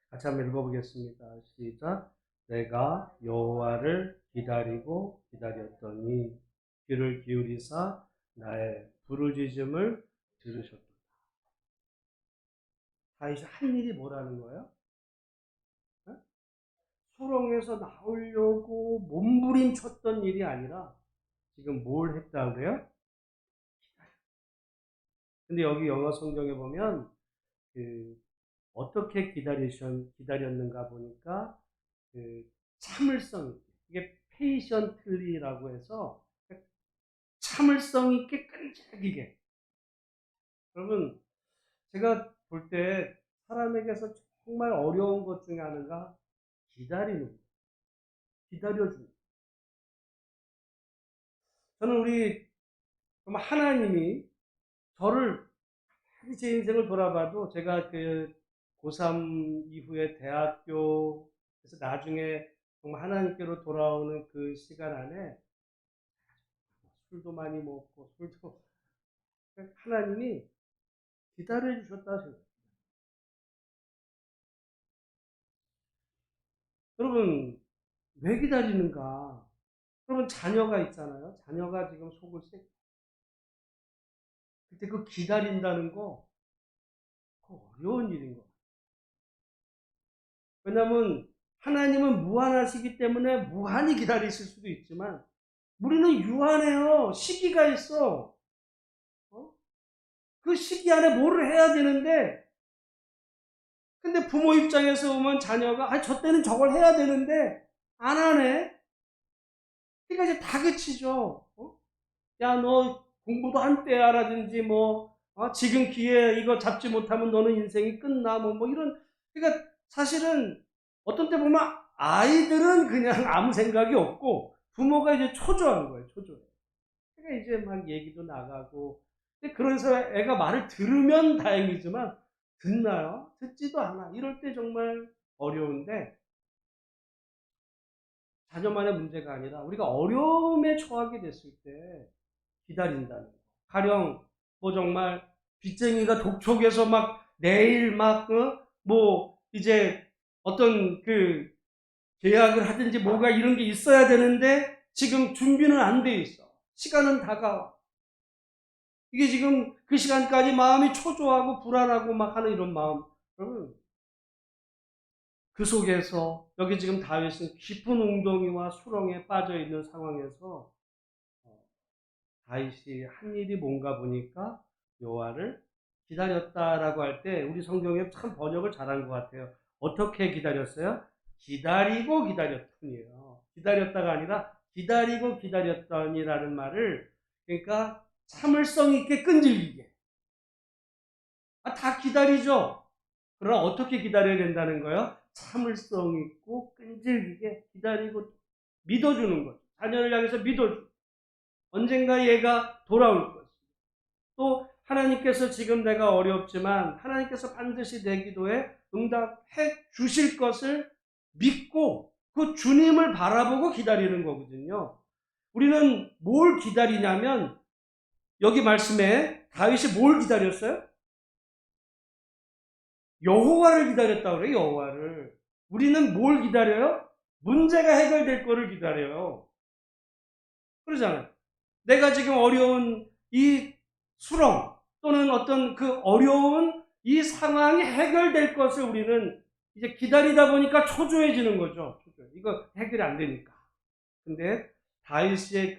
같이 한번 읽어보겠습니다. 시작. 내가 여호와를 기다리고 기다렸더니 귀를 기울이사 나의 부르짖음을 들으셨다. 다윗이 한 일이 뭐라는 거예요? 네? 수렁에서 나오려고 몸부림쳤던 일이 아니라 지금 뭘 했다고 그래요? 근데 여기 영어 성경에 보면 어떻게 기다렸는가 보니까 참을성 있게, 이게 페이션틀리라고 해서 참을성 있게 끈질기게. 여러분, 제가 볼 때 사람에게서 정말 어려운 것 중에 하나가 기다리는 거, 기다려주는 거. 저는 우리 정말 하나님이 저를, 제 인생을 돌아봐도 제가 고3 이후에 대학교에서 나중에 정말 하나님께로 돌아오는 그 시간 안에 술도 많이 먹고 하나님이 기다려 주셨다 생각해요. 여러분, 왜 기다리는가? 여러분, 자녀가 있잖아요. 자녀가 지금 속을 새고, 그때 기다린다는 거 어려운 일인 거. 왜냐하면 하나님은 무한하시기 때문에 무한히 기다리실 수도 있지만 우리는 유한해요. 시기가 있어. 그 시기 안에 뭐를 해야 되는데, 근데 부모 입장에서 보면 자녀가 저 때는 저걸 해야 되는데 안 하네. 그러니까 이제 다그치죠. 야, 너 공부도 한때 하라든지 뭐 지금 기회 이거 잡지 못하면 너는 인생이 끝나. 뭐 이런. 그러니까 사실은 어떤 때 보면 아이들은 그냥 아무 생각이 없고 부모가 이제 초조한 거예요. 초조해. 그러니까 이제 막 얘기도 나가고. 그래서 애가 말을 들으면 다행이지만 듣나요? 듣지도 않아. 이럴 때 정말 어려운데 자녀만의 문제가 아니라 우리가 어려움에 처하게 됐을 때 기다린다는 거. 가령 뭐 정말 빚쟁이가 독촉해서 막 내일 뭐 이제 어떤 그 계약을 하든지 뭐가 이런 게 있어야 되는데 지금 준비는 안 돼 있어. 시간은 다가와. 이게 지금 그 시간까지 마음이 초조하고 불안하고 막 하는 이런 마음. 여러분, 그 속에서 여기 지금 다윗은 깊은 웅덩이와 수렁에 빠져 있는 상황에서 다윗이 한 일이 뭔가 보니까 여호와를 기다렸다라고 할 때 우리 성경에 참 번역을 잘한 것 같아요. 어떻게 기다렸어요? 기다리고 기다렸더니요. 기다렸다가 아니라 기다리고 기다렸더니라는 말을 그러니까 참을성 있게 끈질기게. 다 기다리죠. 그러나 어떻게 기다려야 된다는 거예요? 참을성 있고 끈질기게 기다리고 믿어주는 거죠. 자녀를 향해서 믿어주고 언젠가 얘가 돌아올 것이고 또 하나님께서 지금 내가 어렵지만 하나님께서 반드시 내 기도에 응답해 주실 것을 믿고 그 주님을 바라보고 기다리는 거거든요. 우리는 뭘 기다리냐면 여기 말씀에 다윗이 뭘 기다렸어요? 여호와를 기다렸다고 그래요. 여호와를. 우리는 뭘 기다려요? 문제가 해결될 거를 기다려요. 그러잖아요. 내가 지금 어려운 이 수렁 또는 어떤 그 어려운 이 상황이 해결될 것을 우리는 이제 기다리다 보니까 초조해지는 거죠. 이거 해결이 안 되니까. 근데 다윗의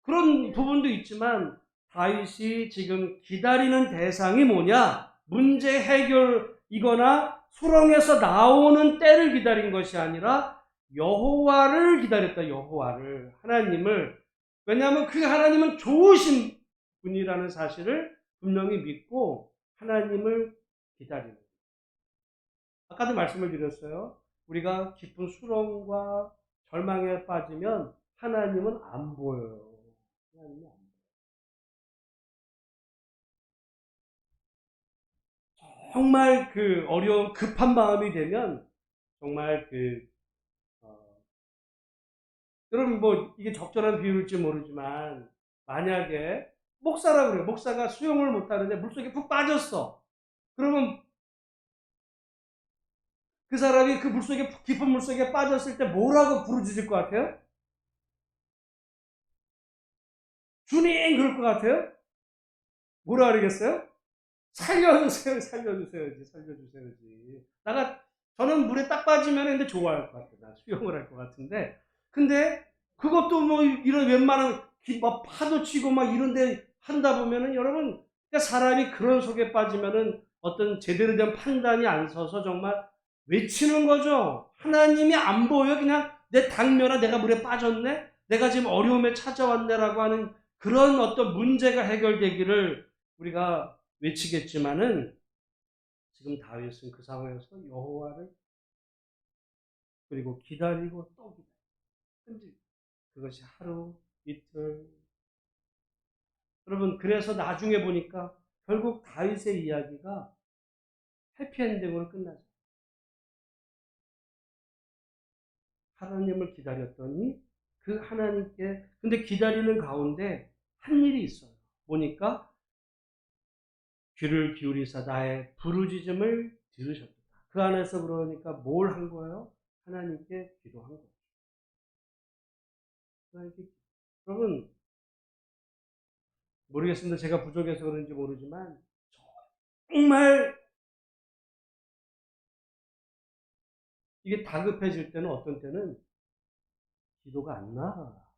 그런 부분도 있지만 다윗이 지금 기다리는 대상이 뭐냐? 문제 해결이거나 수렁에서 나오는 때를 기다린 것이 아니라 여호와를 기다렸다. 여호와를. 하나님을. 왜냐하면 그 하나님은 좋으신 분이라는 사실을 분명히 믿고 하나님을 기다리는 거예요. 아까도 말씀을 드렸어요. 우리가 깊은 수렁과 절망에 빠지면 하나님은 안 보여요. 하나님이 안 보여요. 정말 어려운 급한 마음이 되면 정말 여러분 뭐 이게 적절한 비유일지 모르지만 만약에 목사라고 그래요. 목사가 수영을 못하는데 물속에 푹 빠졌어. 그러면 그 사람이 그 물속에 깊은 물속에 빠졌을 때 뭐라고 부르짖을 것 같아요? 주님 그럴 것 같아요? 뭐라 그러겠어요? 살려주세요, 살려주세요지, 살려주세요지. 저는 물에 딱 빠지면 근데 좋아할 것 같아요. 나 수영을 할 것 같은데. 근데 그것도 뭐 이런 웬만한 막 파도 치고 막 이런데 한다 보면은 여러분, 그러니까 사람이 그런 속에 빠지면은 어떤 제대로 된 판단이 안 서서 정말 외치는 거죠. 하나님이 안 보여. 그냥 내 당면아 내가 물에 빠졌네? 내가 지금 어려움에 찾아왔네라고 하는 그런 어떤 문제가 해결되기를 우리가 외치겠지만은 지금 다윗은 그 상황에서 여호와를 그리고 기다리고 또 기다리고 그것이 하루 이틀 여러분 그래서 나중에 보니까 결국 다윗의 이야기가 해피엔딩으로 끝나죠. 하나님을 기다렸더니 그 하나님께 근데 기다리는 가운데 한 일이 있어요. 보니까 귀를 기울이사 나의 부르짖음을 들으셨다. 그 안에서 그러니까 뭘 한 거예요? 하나님께 기도한 거예요. 여러분 모르겠습니다. 제가 부족해서 그런지 모르지만 정말 이게 다급해질 때는 어떤 때는 기도가 안 나.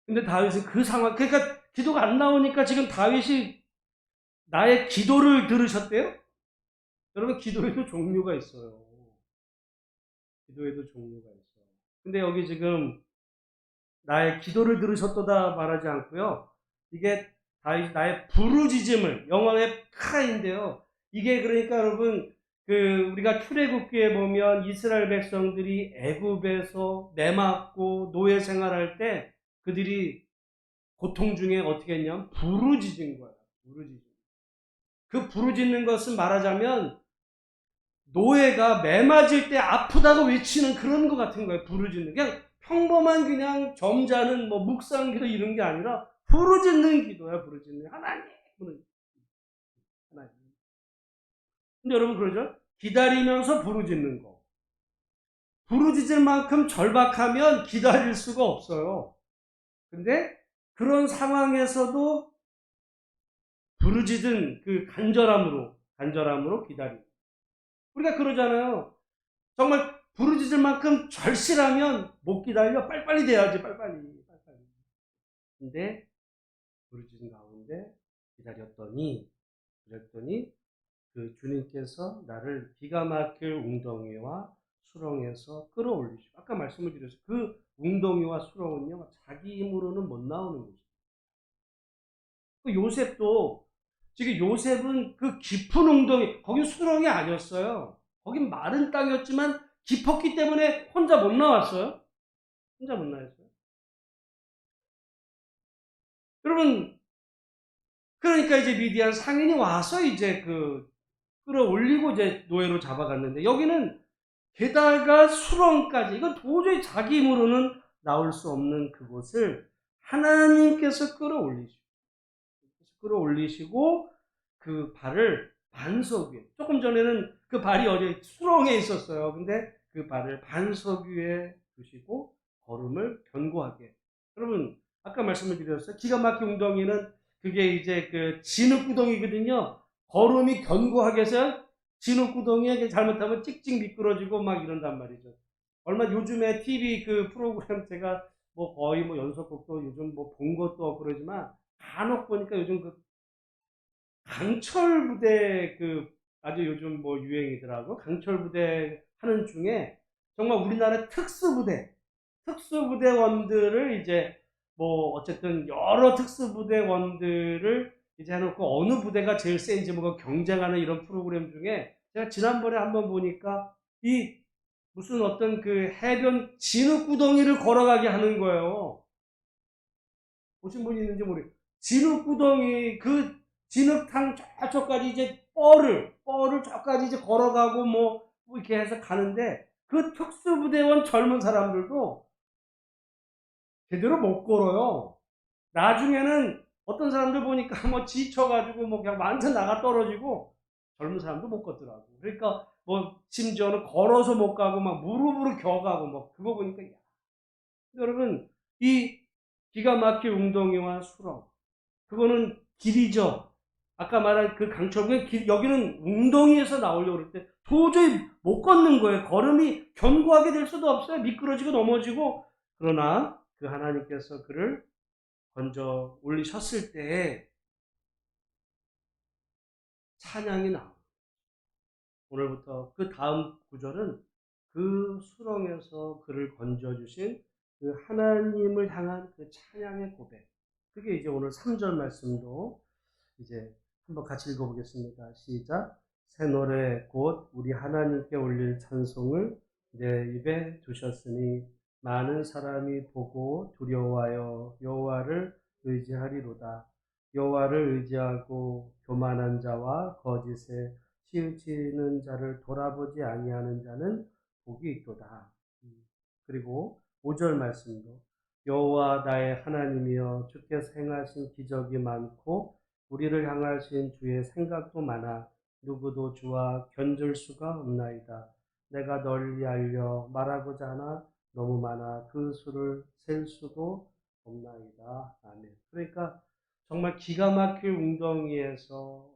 근데 다윗은 그 상황 그러니까 기도가 안 나오니까 지금 다윗이 나의 기도를 들으셨대요? 여러분 기도에도 종류가 있어요. 기도에도 종류가 있어요. 근데 여기 지금 나의 기도를 들으셨도다 말하지 않고요. 이게 나의 부르짖음을 영어의 크라인데요. 이게 그러니까 여러분 우리가 출애굽기에 보면 이스라엘 백성들이 애굽에서 매맞고 노예 생활할 때 그들이 고통 중에 어떻게 했냐면 부르짖은 거야. 부르짖은. 그 부르짖는 것은 말하자면 노예가 매맞을 때 아프다고 외치는 그런 것 같은 거예요. 부르짖는. 그냥 평범한 그냥 점잖은 뭐 묵상기도 이런 게 아니라 부르짖는 기도야. 부르짖는. 하나님. 하나님. 근데 여러분 그러죠? 기다리면서 부르짖는 거. 부르짖을 만큼 절박하면 기다릴 수가 없어요. 근데 그런 상황에서도 부르짖은 그 간절함으로 기다리고. 우리가 그러잖아요. 정말 부르짖을 만큼 절실하면 못 기다려. 빨리빨리 돼야지. 빨리빨리. 근데 부르짖은 가운데 그랬더니 그 주님께서 나를 기가 막힐 웅덩이와 수렁에서 끌어올리시고, 아까 말씀을 드렸어요. 그 웅덩이와 수렁은요 자기 힘으로는 못 나오는 곳이에요. 그 요셉도 지금 요셉은 그 깊은 웅덩이, 거긴 수렁이 아니었어요. 거긴 마른 땅이었지만 깊었기 때문에 혼자 못 나왔어요. 혼자 못 나왔어요. 여러분, 그러니까 이제 미디안 상인이 와서 이제 끌어올리고 이제 노예로 잡아갔는데, 여기는 게다가 수렁까지, 이건 도저히 자기 힘으로는 나올 수 없는 그곳을 하나님께서 끌어올리시고 그 발을 반석 위에, 조금 전에는 그 발이 어디 수렁에 있었어요. 근데 그 발을 반석 위에 두시고 걸음을 견고하게. 여러분, 아까 말씀을 드렸어요. 기가 막힌 웅덩이는 그게 이제 그 진흙구덩이거든요. 걸음이 견고하게 해서 진흙구덩이에 잘못하면 찍찍 미끄러지고 막 이런단 말이죠. 요즘에 TV 그 프로그램 제가 뭐 거의 뭐 연속극도 요즘 뭐 본 것도 없고 그러지만 간혹 보니까 요즘 강철 부대 아주 요즘 뭐 유행이더라고. 강철 부대 하는 중에 정말 우리나라 특수부대원들을 이제 뭐 어쨌든 여러 특수부대원들을 이제 해놓고 어느 부대가 제일 센지 뭐 경쟁하는 이런 프로그램 중에 제가 지난번에 한번 보니까 이 무슨 어떤 해변 진흙구덩이를 걸어가게 하는 거예요. 보신 분이 있는지 모르겠어요. 진흙구덩이, 진흙탕 저까지 이제 뻘을 저까지 이제 걸어가고 뭐 이렇게 해서 가는데 그 특수부대원 젊은 사람들도 제대로 못 걸어요. 나중에는 어떤 사람들 보니까 뭐 지쳐가지고 뭐 그냥 완전 나가 떨어지고 젊은 사람도 못 걷더라고. 그러니까 뭐 심지어는 걸어서 못 가고 막 무릎으로 겨가고 뭐 그거 보니까 여러분 이 기가 막힌 웅덩이와 수렁 그거는 길이죠. 아까 말한 그 강철구의 여기는 웅덩이에서 나오려고 그럴 때 도저히 못 걷는 거예요. 걸음이 견고하게 될 수도 없어요. 미끄러지고 넘어지고. 그러나 그 하나님께서 그를 건져 올리셨을 때 찬양이 나옵니다. 오늘부터 그 다음 구절은 그 수렁에서 그를 건져주신 그 하나님을 향한 그 찬양의 고백. 그게 이제 오늘 3절 말씀도 이제 한번 같이 읽어보겠습니다. 시작. 새 노래 곧 우리 하나님께 올릴 찬송을 내 입에 두셨으니 많은 사람이 보고 두려워하여 여호와를 의지하리로다. 여호와를 의지하고 교만한 자와 거짓에 치우치는 자를 돌아보지 아니하는 자는 복이 있도다. 그리고 5절 말씀도 여호와 나의 하나님이여 주께서 행하신 기적이 많고 우리를 향하신 주의 생각도 많아 누구도 주와 견줄 수가 없나이다. 내가 널리 알려 말하고자 하나 너무 많아 그 수를 셀 수도 없나이다. 아멘. 그러니까 정말 기가 막힐 웅덩이에서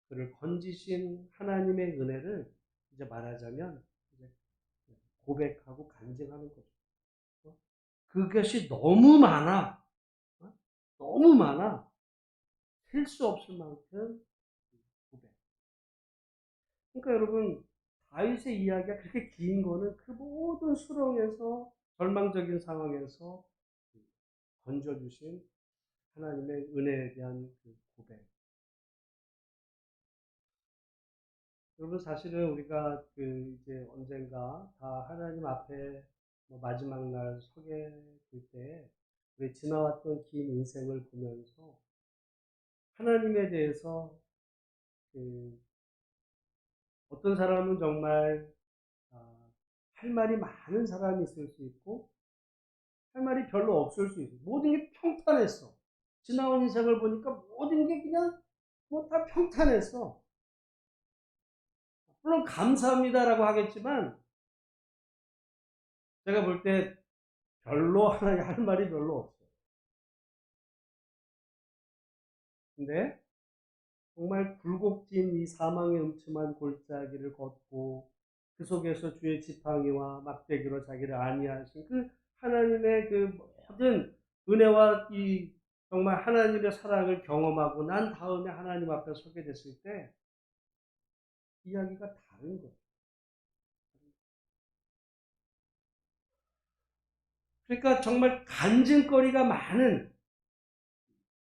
그를 건지신 하나님의 은혜를 이제 말하자면 이제 고백하고 간증하는 거죠. 그것이 너무 많아. 너무 많아. 셀 수 없을 만큼 고백. 그러니까 여러분 다윗의 이야기가 그렇게 긴 거는 그 모든 수렁에서 절망적인 상황에서 건져주신 하나님의 은혜에 대한 그 고백. 여러분, 사실은 우리가 이제 언젠가 다 하나님 앞에 마지막 날 서게 될 때, 우리 지나왔던 긴 인생을 보면서 하나님에 대해서 어떤 사람은 정말 할 말이 많은 사람이 있을 수 있고, 할 말이 별로 없을 수 있어. 모든 게 평탄했어. 지나온 인생을 보니까 모든 게 그냥 다 평탄했어. 물론 감사합니다라고 하겠지만, 제가 볼 때 별로 하나님 할 말이 별로 없어요. 근데 정말 굴곡진 이 사망의 음침한 골짜기를 걷고 그 속에서 주의 지팡이와 막대기로 자기를 안위하신 그 하나님의 그 모든 은혜와 이 정말 하나님의 사랑을 경험하고 난 다음에 하나님 앞에 서게 됐을 때 이야기가 다른 거예요. 그러니까 정말 간증거리가 많은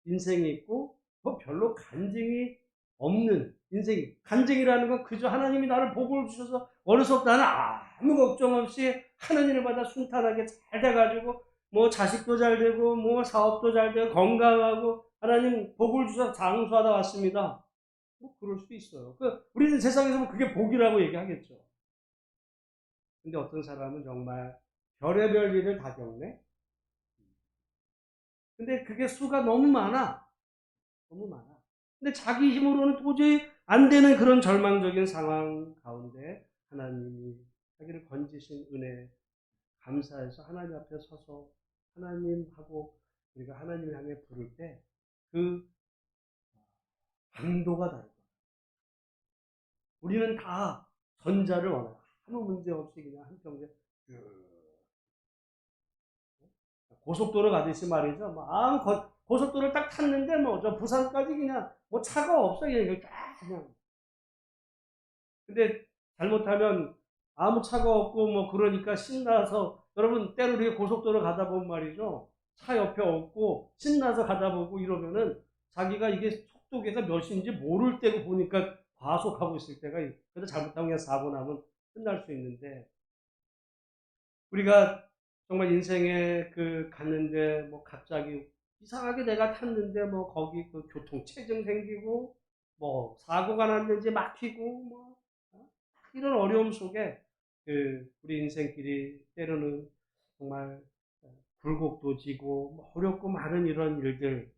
인생이 있고 별로 간증이 없는 인생이. 간증이라는 건 그저 하나님이 나를 복을 주셔서 어느 순간 나는 아무 걱정 없이 하나님을 받아 순탄하게 잘 돼가지고 자식도 잘 되고 사업도 잘 되고 건강하고 하나님 복을 주셔서 장수하다 왔습니다. 그럴 수도 있어요. 우리는 세상에서 그게 복이라고 얘기하겠죠. 근데 어떤 사람은 정말 별의별 일을 다 겪네. 근데 그게 수가 너무 많아. 너무 많아. 근데 자기 힘으로는 도저히 안 되는 그런 절망적인 상황 가운데 하나님이 자기를 건지신 은혜 감사해서 하나님 앞에 서서 하나님하고 우리가 하나님을 향해 부를 때 그 강도가 다르다. 우리는 다 전자를 원해요. 아무 문제 없이 그냥 한평생 고속도로 가듯이 말이죠. 고속도로를 딱 탔는데 저 부산까지 그냥 차가 없어. 그냥 쫙 그냥. 근데 잘못하면 아무 차가 없고 그러니까 신나서 여러분 때로 우리 고속도로 가다 보면 말이죠. 차 옆에 없고 신나서 가다 보고 이러면은 자기가 이게 속도계가 몇인지 모를 때고 보니까 과속하고 있을 때가 그래도 잘못하면 그냥 사고 나면 끝날 수 있는데 우리가 정말 인생에 갔는데 갑자기 이상하게 내가 탔는데 거기 교통체증 생기고 사고가 났는지 막히고 이런 어려움 속에 우리 인생길이 때로는 정말 굴곡도 지고 어렵고 많은 이런 일들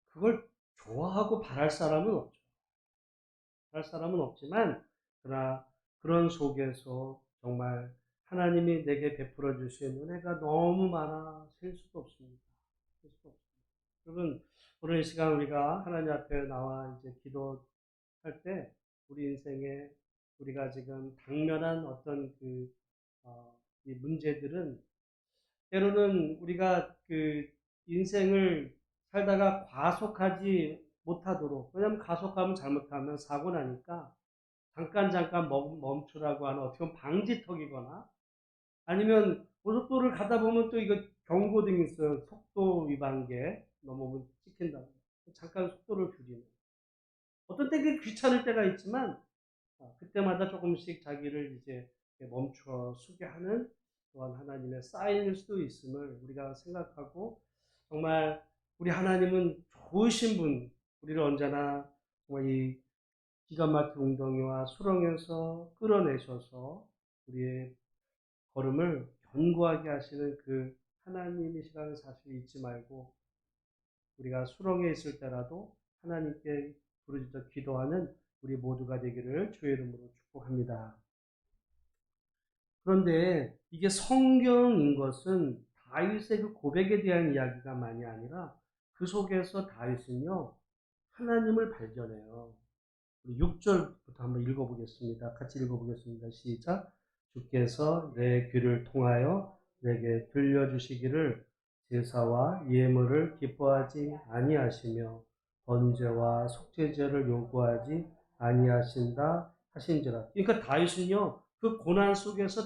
그걸 좋아하고 바랄 사람은 없죠. 바랄 사람은 없지만 그러나 그런 속에서 정말 하나님이 내게 베풀어 주신 은혜가 너무 많아 셀 수도 없습니다. 셀 수도 없습니다. 여러분 오늘 이 시간 우리가 하나님 앞에 나와 이제 기도할 때 우리 인생에 우리가 지금 당면한 어떤 이 문제들은 때로는 우리가 인생을 살다가 과속하지 못하도록, 왜냐하면 과속하면 잘못하면 사고 나니까 잠깐 멈추라고 하는 어떻게 보면 방지턱이거나 아니면 고속도로를 가다 보면 또 이거 경고등이 있어요. 속도 위반계 넘으면 찍힌다고. 잠깐 속도를 줄이는. 어떤 때 그게 귀찮을 때가 있지만 그때마다 조금씩 자기를 이제 멈추게 하는 또한 하나님의 사인일 수도 있음을 우리가 생각하고 정말 우리 하나님은 좋으신 분, 우리를 언제나 정말 이 기가 막힌 웅덩이와 수렁에서 끌어내셔서 우리의 걸음을 견고하게 하시는 그 하나님의 시간을 사실 잊지 말고 우리가 수렁에 있을 때라도 하나님께 부르짖어 기도하는 우리 모두가 되기를 주의 이름으로 축복합니다. 그런데 이게 성경인 것은 다윗의 그 고백에 대한 이야기가만이 아니라 그 속에서 다윗은요 하나님을 발견해요. 6절부터 한번 읽어보겠습니다. 같이 읽어보겠습니다. 시작. 주께서 내 귀를 통하여 내게 들려주시기를 제사와 예물을 기뻐하지 아니하시며 번제와 속죄제를 요구하지 아니하신다 하신지라. 그러니까 다윗은요 그 고난 속에서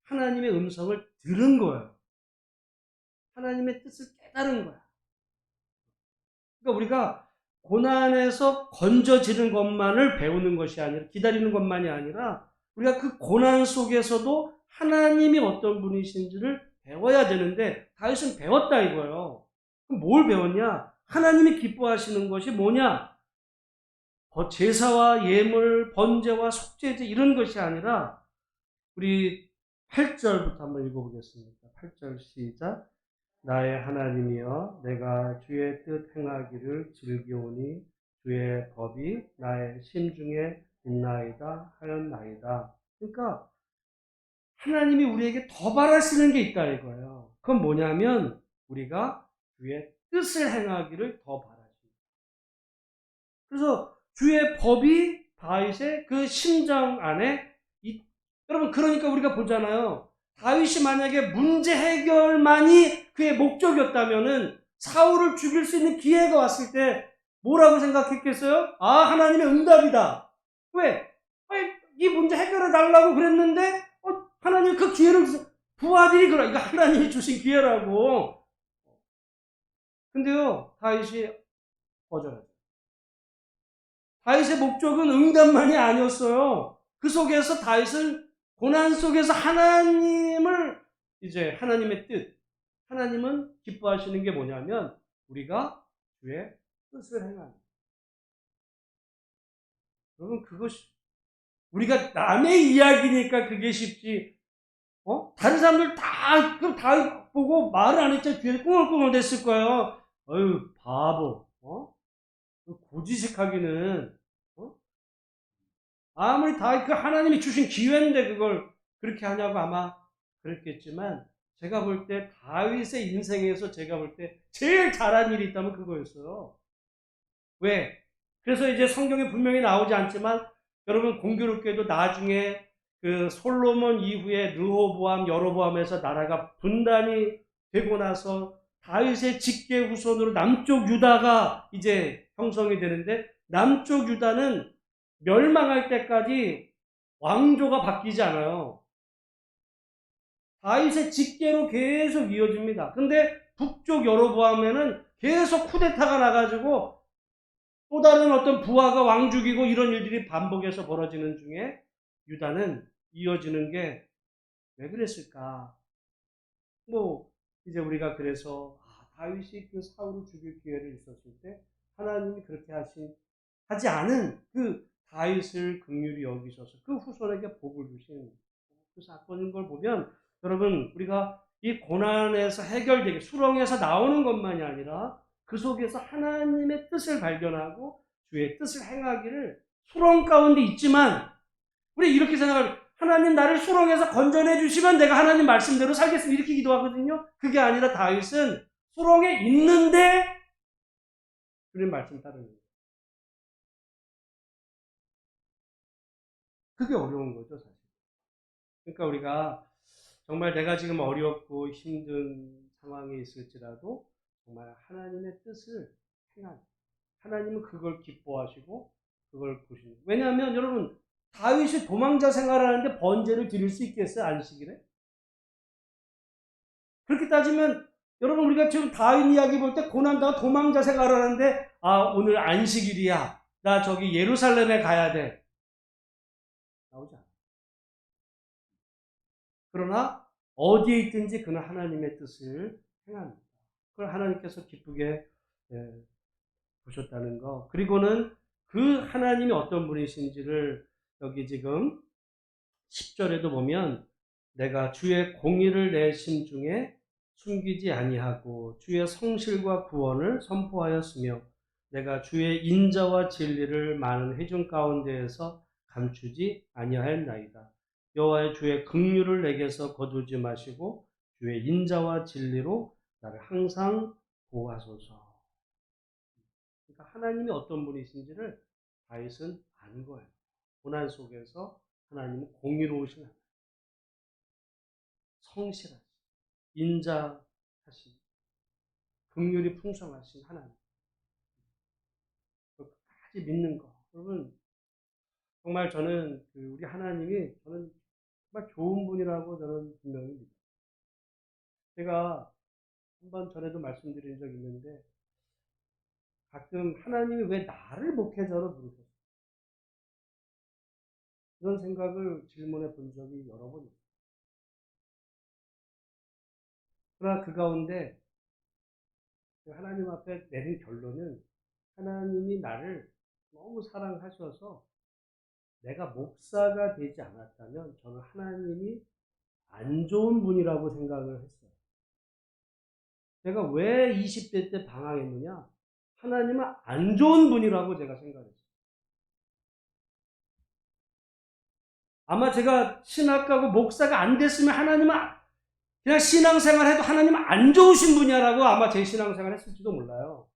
하나님의 음성을 들은 거예요. 하나님의 뜻을 깨달은 거야. 그러니까 우리가 고난에서 건져지는 것만을 배우는 것이 아니라, 기다리는 것만이 아니라, 우리가 그 고난 속에서도 하나님이 어떤 분이신지를 배워야 되는데, 다윗은 배웠다 이거예요. 그럼 뭘 배웠냐? 하나님이 기뻐하시는 것이 뭐냐? 제사와 예물, 번제와 속죄제 이런 것이 아니라, 우리 8절부터 한번 읽어보겠습니다. 8절 시작. 나의 하나님이여 내가 주의 뜻 행하기를 즐기오니 주의 법이 나의 심중에 있나이다 하였나이다. 그러니까 하나님이 우리에게 더 바라시는 게 있다 이거예요. 그건 뭐냐면 우리가 주의 뜻을 행하기를 더 바라십니다. 그래서 주의 법이 다윗의 그 심장 안에 여러분 그러니까 우리가 보잖아요. 다윗이 만약에 문제 해결만이 그의 목적이었다면은 사울을 죽일 수 있는 기회가 왔을 때 뭐라고 생각했겠어요? 아, 하나님의 응답이다. 왜? 아니, 이 문제 해결해 달라고 그랬는데 하나님이 그 기회를 부하들이 그래. 이거 하나님이 주신 기회라고. 근데요, 다윗이 거절하죠. 다윗의 목적은 응답만이 아니었어요. 그 속에서 다윗은 고난 속에서 하나님을 이제 하나님의 뜻, 하나님은 기뻐하시는 게 뭐냐면 우리가 주의 뜻을 행하는. 여러분 그것이 우리가 남의 이야기니까 그게 쉽지. 다른 사람들 다 보고 말을 안 했죠. 귀에 꽁얼꽁얼 됐을 거예요. 어휴 바보. 고지식하기는. 아무리 다 그 하나님이 주신 기회인데 그걸 그렇게 하냐고 아마 그랬겠지만 제가 볼 때 다윗의 인생에서 제가 볼 때 제일 잘한 일이 있다면 그거였어요. 왜? 그래서 이제 성경에 분명히 나오지 않지만 여러분 공교롭게도 나중에 그 솔로몬 이후에 르호보암, 여로보암에서 나라가 분단이 되고 나서 다윗의 직계 후손으로 남쪽 유다가 이제 형성이 되는데 남쪽 유다는 멸망할 때까지 왕조가 바뀌지 않아요. 다윗의 직계로 계속 이어집니다. 근데 북쪽 여로보암에는 계속 쿠데타가 나가지고 또 다른 어떤 부하가 왕 죽이고 이런 일들이 반복해서 벌어지는 중에 유다는 이어지는 게 왜 그랬을까? 뭐 이제 우리가 그래서 다윗이 그 사울을 죽일 기회를 있었을 때 하나님이 그렇게 하지 않은 그 다윗을 긍휼히 여기셔서 그 후손에게 복을 주신 그 사건인 걸 보면 여러분 우리가 이 고난에서 해결되게 수렁에서 나오는 것만이 아니라 그 속에서 하나님의 뜻을 발견하고 주의 뜻을 행하기를 수렁 가운데 있지만 우리 이렇게 생각을 하나님 나를 수렁에서 건져내 주시면 내가 하나님 말씀대로 살겠습니다 이렇게 기도하거든요. 그게 아니라 다윗은 수렁에 있는데 주님 말씀 따르는 거예요. 그게 어려운 거죠 사실. 그러니까 우리가 정말 내가 지금 어렵고 힘든 상황에 있을지라도 정말 하나님의 뜻을 행하는 하나님은 그걸 기뻐하시고 그걸 보시는 왜냐하면 여러분 다윗이 도망자 생활하는데 번제를 드릴 수 있겠어요? 안식일에? 그렇게 따지면 여러분 우리가 지금 다윗 이야기 볼 때 고난당한 도망자 생활하는데 오늘 안식일이야 나 저기 예루살렘에 가야 돼 나오지 않아. 그러나 어디에 있든지 그는 하나님의 뜻을 행합니다. 그걸 하나님께서 기쁘게 보셨다는 거. 그리고는 그 하나님이 어떤 분이신지를 여기 지금 10절에도 보면 내가 주의 공의를 내 심중에 숨기지 아니하고 주의 성실과 구원을 선포하였으며 내가 주의 인자와 진리를 많은 회중 가운데에서 감추지 아니하였나이다. 여호와의 주의 긍휼을 내게서 거두지 마시고 주의 인자와 진리로 나를 항상 보호하소서. 그러니까 하나님이 어떤 분이신지를 다윗은 아는 거예요. 고난 속에서 하나님은 공의로우신 하나님, 성실하신, 인자하신, 긍휼이 풍성하신 하나님. 끝까지 믿는 거. 여러분 정말 저는 우리 하나님이 저는 정말 좋은 분이라고 저는 분명히 믿어요. 제가 한번 전에도 말씀드린 적이 있는데 가끔 하나님이 왜 나를 목회자로 부르셨어요? 그런 생각을 질문해 본 적이 여러 번 있어요. 그러나 그 가운데 하나님 앞에 내린 결론은 하나님이 나를 너무 사랑하셔서 내가 목사가 되지 않았다면 저는 하나님이 안 좋은 분이라고 생각을 했어요. 제가 왜 20대 때 방황했느냐? 하나님은 안 좋은 분이라고 제가 생각했어요. 아마 제가 신학가고 목사가 안 됐으면 하나님은 그냥 신앙생활 해도 하나님은 안 좋으신 분이야라고 아마 제 신앙생활 했을지도 몰라요.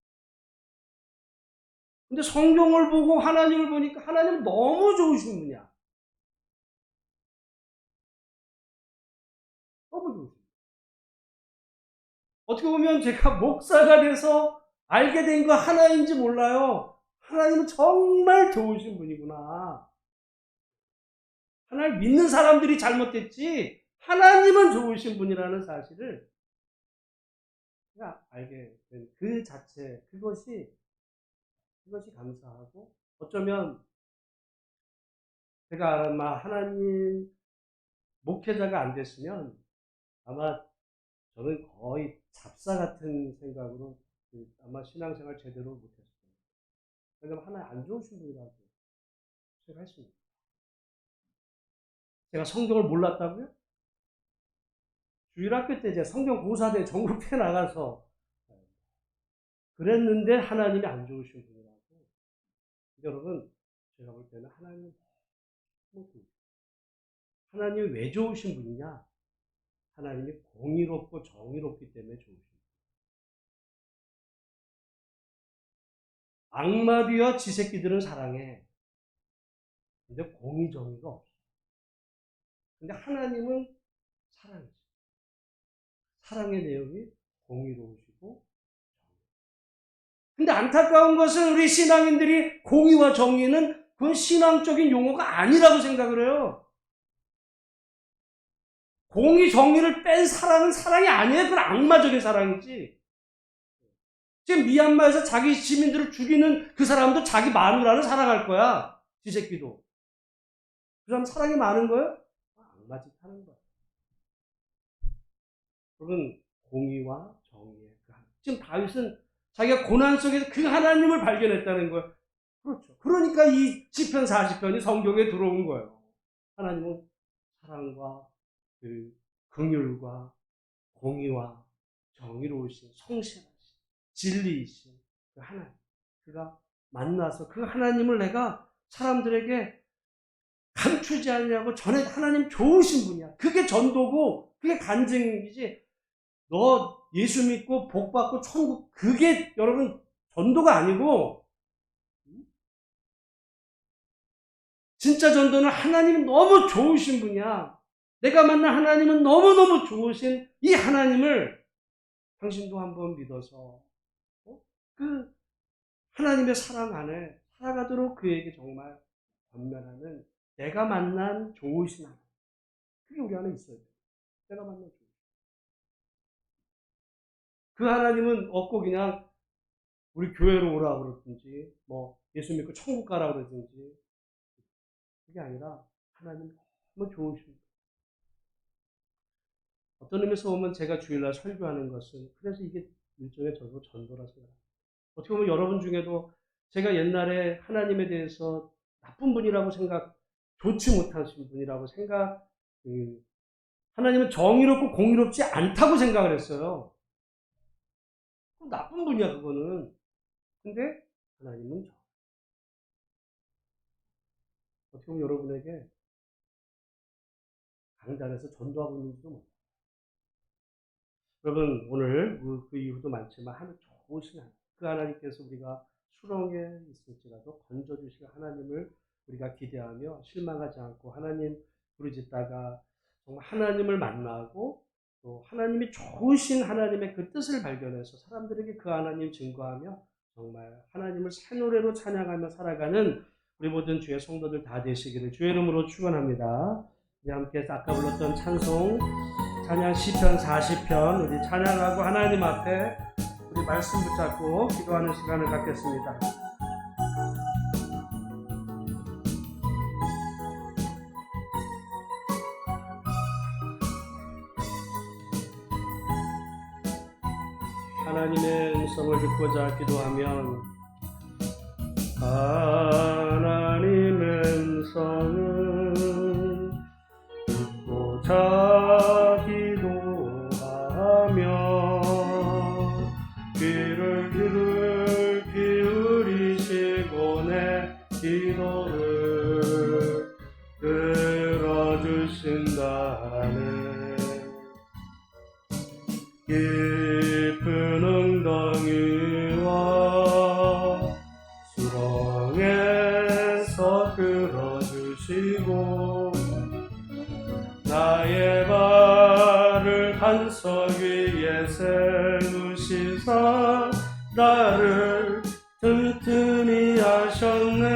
근데 성경을 보고 하나님을 보니까 하나님은 너무 좋으신 분이야. 너무 좋으신 분이야. 어떻게 보면 제가 목사가 돼서 알게 된 거 하나인지 몰라요. 하나님은 정말 좋으신 분이구나. 하나님 믿는 사람들이 잘못됐지 하나님은 좋으신 분이라는 사실을 제가 알게 된 그 자체, 그것이 감사하고 어쩌면 제가 아마 하나님 목회자가 안 됐으면 아마 저는 거의 잡사 같은 생각으로 아마 신앙생활 제대로 못했을 거예요. 왜냐하면 하나님 안 좋으신 분이라고 제가 했습니다. 제가 성경을 몰랐다고요? 주일학교 때 제가 성경 고사대 전국에 나가서 그랬는데 하나님이 안 좋으신 분이라고. 여러분, 제가 볼 때는 하나님은 너무 좋으세요. 하나님이 왜 좋으신 분이냐? 하나님이 공의롭고 정의롭기 때문에 좋으신 분이에요. 악마비와 지새끼들은 사랑해. 근데 공의 정의가 없어. 근데 하나님은 사랑이죠. 사랑의 내용이 공의로우시고 근데 안타까운 것은 우리 신앙인들이 공의와 정의는 그건 신앙적인 용어가 아니라고 생각을 해요. 공의, 정의를 뺀 사랑은 사랑이 아니에요. 그건 악마적인 사랑이지. 지금 미얀마에서 자기 시민들을 죽이는 그 사람도 자기 마누라를 사랑할 거야. 지 새끼도. 그 사람 사랑이 많은 거예요? 악마짓 하는 거야. 그건 공의와 정의의 그 하나님. 지금 다윗은 자기가 고난 속에서 그 하나님을 발견했다는 거예요. 그렇죠. 그러니까 이 시편 40편이 성경에 들어온 거예요. 하나님은 사랑과 그 긍휼과 공의와 정의로우신 성실하신 진리이신 그 하나님. 그가 만나서 그 하나님을 내가 사람들에게 감추지 않냐고 전에 하나님 좋으신 분이야. 그게 전도고 그게 간증이지. 너 예수 믿고 복 받고 천국 그게 여러분 전도가 아니고 진짜 전도는 하나님이 너무 좋으신 분이야. 내가 만난 하나님은 너무너무 좋으신 이 하나님을 당신도 한번 믿어서 그 하나님의 사랑 안에 살아가도록 그에게 정말 권면하는 내가 만난 좋으신 하나님. 그게 우리 안에 있어야 돼. 내가 만난 좋으신 그 하나님은 없고 그냥 우리 교회로 오라 그러든지 뭐 예수 믿고 천국 가라 그러든지 그게 아니라 하나님 너무 좋으신 분. 어떤 의미에서 보면 제가 주일날 설교하는 것은 그래서 이게 일종의 저도 전도라 생각합니다. 어떻게 보면 여러분 중에도 제가 옛날에 하나님에 대해서 나쁜 분이라고 생각, 좋지 못하신 분이라고 생각, 하나님은 정의롭고 공의롭지 않다고 생각을 했어요. 나쁜 분이야 그거는. 근데 하나님은 어떻게 보면 여러분에게 강단에서 전도하고 있는지도 몰라요. 여러분 오늘 그 이유도 많지만 하나님 좋으신 하나님, 그 하나님께서 우리가 수렁에 있을지라도 건져주실 하나님을 우리가 기대하며 실망하지 않고 하나님 부르짖다가 정말 하나님을 만나고 또 하나님이 좋으신 하나님의 그 뜻을 발견해서 사람들에게 그 하나님 증거하며 정말 하나님을 새 노래로 찬양하며 살아가는 우리 모든 주의 성도들 다 되시기를 주의 이름으로 축원합니다. 우리 함께 아까 불렀던 찬양 시편 40편 우리 찬양하고 하나님 앞에 우리 말씀 붙잡고 기도하는 시간을 갖겠습니다. 하나님의 음성을 듣고자 기도하면 하나님의 음성을 듣고자 기도하며 귀를 기울이시고 내 기도를 들어주신다네. 깊은 웅덩이와 수렁에서 끌어주시고 나의 발을 반석 위에 세우시사 나를 튼튼히 하셨네.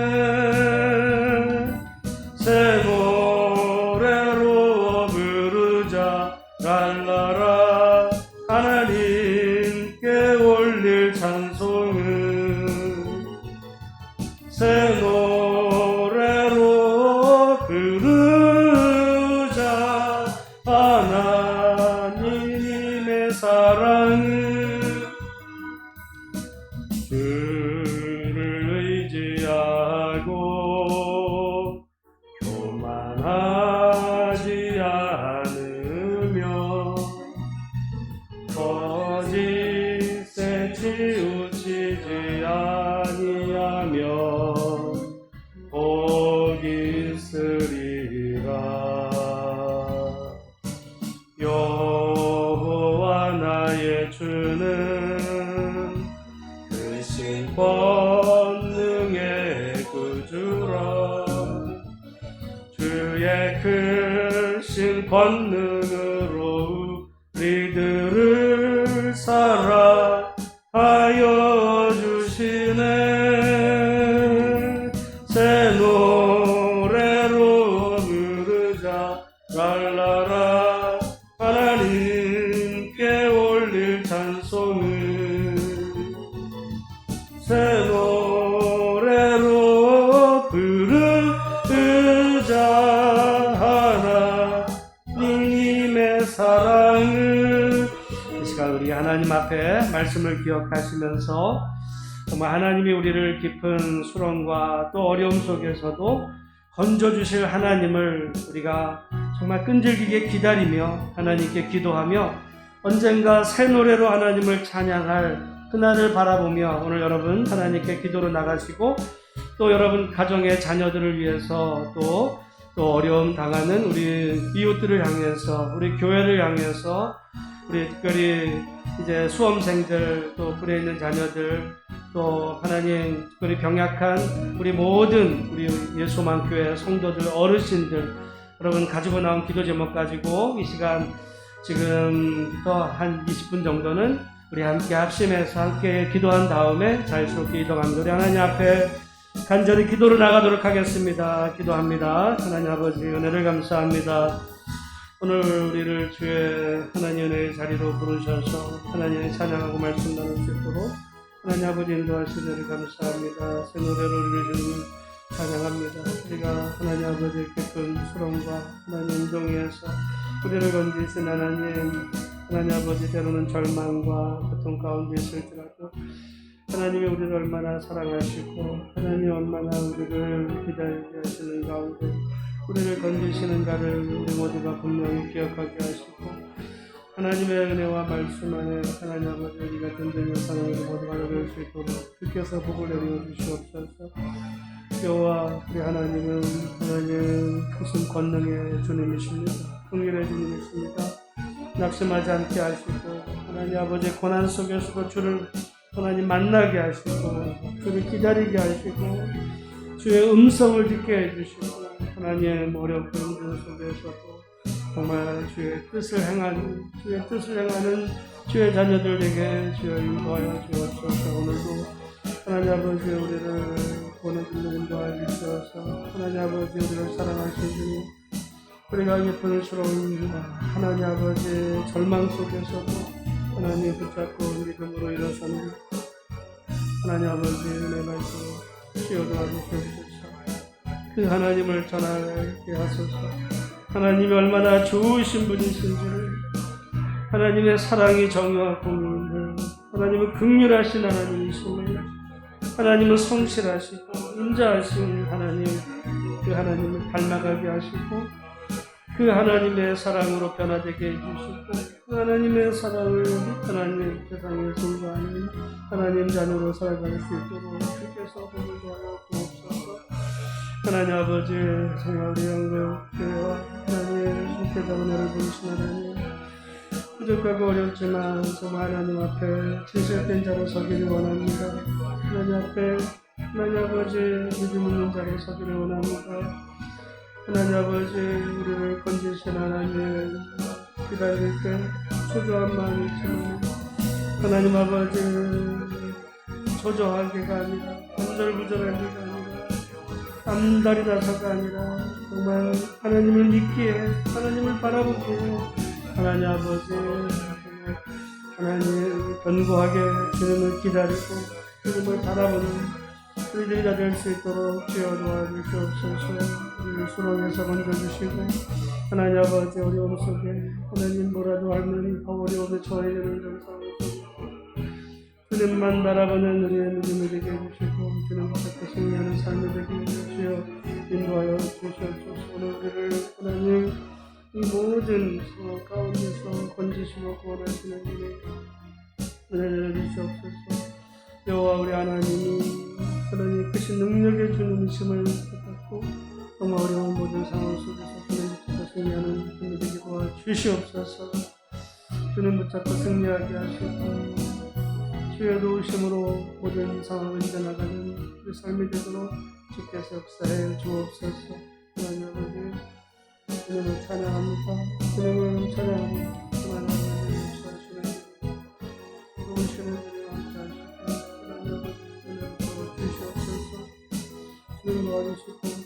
새 노래로 부르자 랄라라 하나님께 올릴 찬송은 새 노래로 부르자 하나님의 사랑은 주를 의지하고 교만하지 않으며 거짓에 치우치지 아니하며 복이 있으리라. 여호와 나의 주는 크신 권능의 구주라. 주의 크신 권능으로 우리들을 사랑하여 주시네. 새 노래로 부르자 랄라라 하나님께 올릴 찬송은 새 노래로 부르자 하나님의 사랑을. 이 시간 우리 하나님 앞에 말씀을 기억하시면서 정말 하나님이 우리를 깊은 수렁과 또 어려움 속에서도 건져주실 하나님을 우리가 정말 끈질기게 기다리며 하나님께 기도하며 언젠가 새 노래로 하나님을 찬양할 그날을 바라보며 오늘 여러분 하나님께 기도로 나가시고 또 여러분 가정의 자녀들을 위해서 또 어려움 당하는 우리 이웃들을 향해서 우리 교회를 향해서 우리 특별히 이제 수험생들 또 불에 있는 자녀들 또 하나님 특별히 병약한 우리 모든 우리 예수만 교회 성도들 어르신들 여러분 가지고 나온 기도 제목 가지고 이 시간 지금부터 한 20분 정도는 우리 함께 합심해서 함께 기도한 다음에 자유스럽게 이동합니다. 우리 하나님 앞에 간절히 기도를 나가도록 하겠습니다. 기도합니다. 하나님 아버지 은혜를 감사합니다. 오늘 우리를 주의 하나님 은혜의 자리로 부르셔서 하나님의 찬양하고 말씀 나눌 수 있도록 하나님 아버지 인도하시기를 감사합니다. 새 노래로 우리를 찬양합니다. 우리가 하나님 아버지 깊은 수렁과 하나님 웅덩이에서 우리를 건지신 하나님 아버지 때로는 절망과 고통 가운데 있을지라도 하나님이 우리를 얼마나 사랑하시고 하나님이 얼마나 우리를 기다리게 하시는 가운데 우리를 건지시는가를 우리 모두가 분명히 기억하게 하시고 하나님의 은혜와 말씀 안에 하나님 아버지 우리가 든든히 사랑으로 모두가 이룰 수 있도록 주께서 복을 내려 주시옵소서. 여호와 우리 하나님은 하나님 크신 권능의 주님이십니다. 긍휼의 주님이십니다. 낙심하지 않게 하시고 하나님 아버지 고난 속에서도 주를 하나님 만나게 하시고 주를 기다리게 하시고 주의 음성을 듣게 해주시고 하나님 어렵고 힘든 속에서도 정말 주의 뜻을 행하는 주의 자녀들에게 주여 인도하여 주옵소서. 오늘도 하나님 아버지 우리를 보내주는 인도하여 주셔서 하나님 아버지 우리를 사랑하신 주님 우리가 예쁜스러운 하나님 아버지 절망 속에서도 하나님 붙잡고 믿음으로 일어서는 하나님 아버지 은혜 말씀으로 주여 도와주시옵소서. 그 하나님을 전하게 하소서. 하나님이 얼마나 좋으신 분이신지를, 하나님의 사랑이 정의와 공의를, 하나님은 긍휼하신 하나님이심을, 하나님은 성실하시고 인자하신 하나님, 그 하나님을 닮아가게 하시고 그 하나님의 사랑으로 변화되게 해주시고 그 하나님의 사랑을 하나님 세상에 증거하는 하나님 자녀로 살아갈 수 있도록 주께서 복을 주하여 주옵소서. 하나님 아버지, 정말 우리 영국교회와 하나님 목회자 은혜를 보이신 하나님, 부족하고 어렵지만 정말 하나님 앞에 진실된 자로 서기를 원합니다. 하나님 앞에 하나님 아버지 믿음 있는 자로 서기를 원합니다. 하나님 아버지, 우리를 건지신 하나님 기다릴 때 초조한 마음이 있지만 하나님 아버지 초조하게가 아니라 안절부절하게가 아니라 암달이 나서가 아니라 정말 하나님을 믿기에, 하나님을 바라보기에 하나님 아버지 정말 하나님 견고하게 주님을 기다리고 주님을 바라보는 우리들이 다 될 수 있도록 주여 도와주시옵소서. 우리를 수렁에서 건져주시고 하나님 아버지 어려움 속에 하나님 뭐라도 하면 더 어려움에 처해 있는 그런 상황 속에 주님만 바라보는 우리의 믿음이 되게 해주시고 주님 앞에 승리하는 삶이 되게 해주시어 인도하여 주시옵소서. 오늘 우리를 하나님 이 모든 상황 가운데서 건지시고 구원하시는 분이 은혜를 주시옵소서. 여호와 우리 하나님이 하나님 크신 능력의 주님이심을 붙잡고 정말 어려운 모든 상황 속에서 주님 붙잡고 승리하는 분이 되게 도와주시옵소서. 주님 붙잡고 승리하게 하시고 주의 도우심으로 모든 상황을 이겨나가는 우리 삶이 되도록 주께서 역사해 주옵소서. 하나님 아버지 주님을 찬양합니다. 주님을 찬양합니다. 하나님 아버지 역사하시는 도우시는 분이 함께 하시고 하나님 아버지 은혜를 주시옵소서. 주님 도와주시고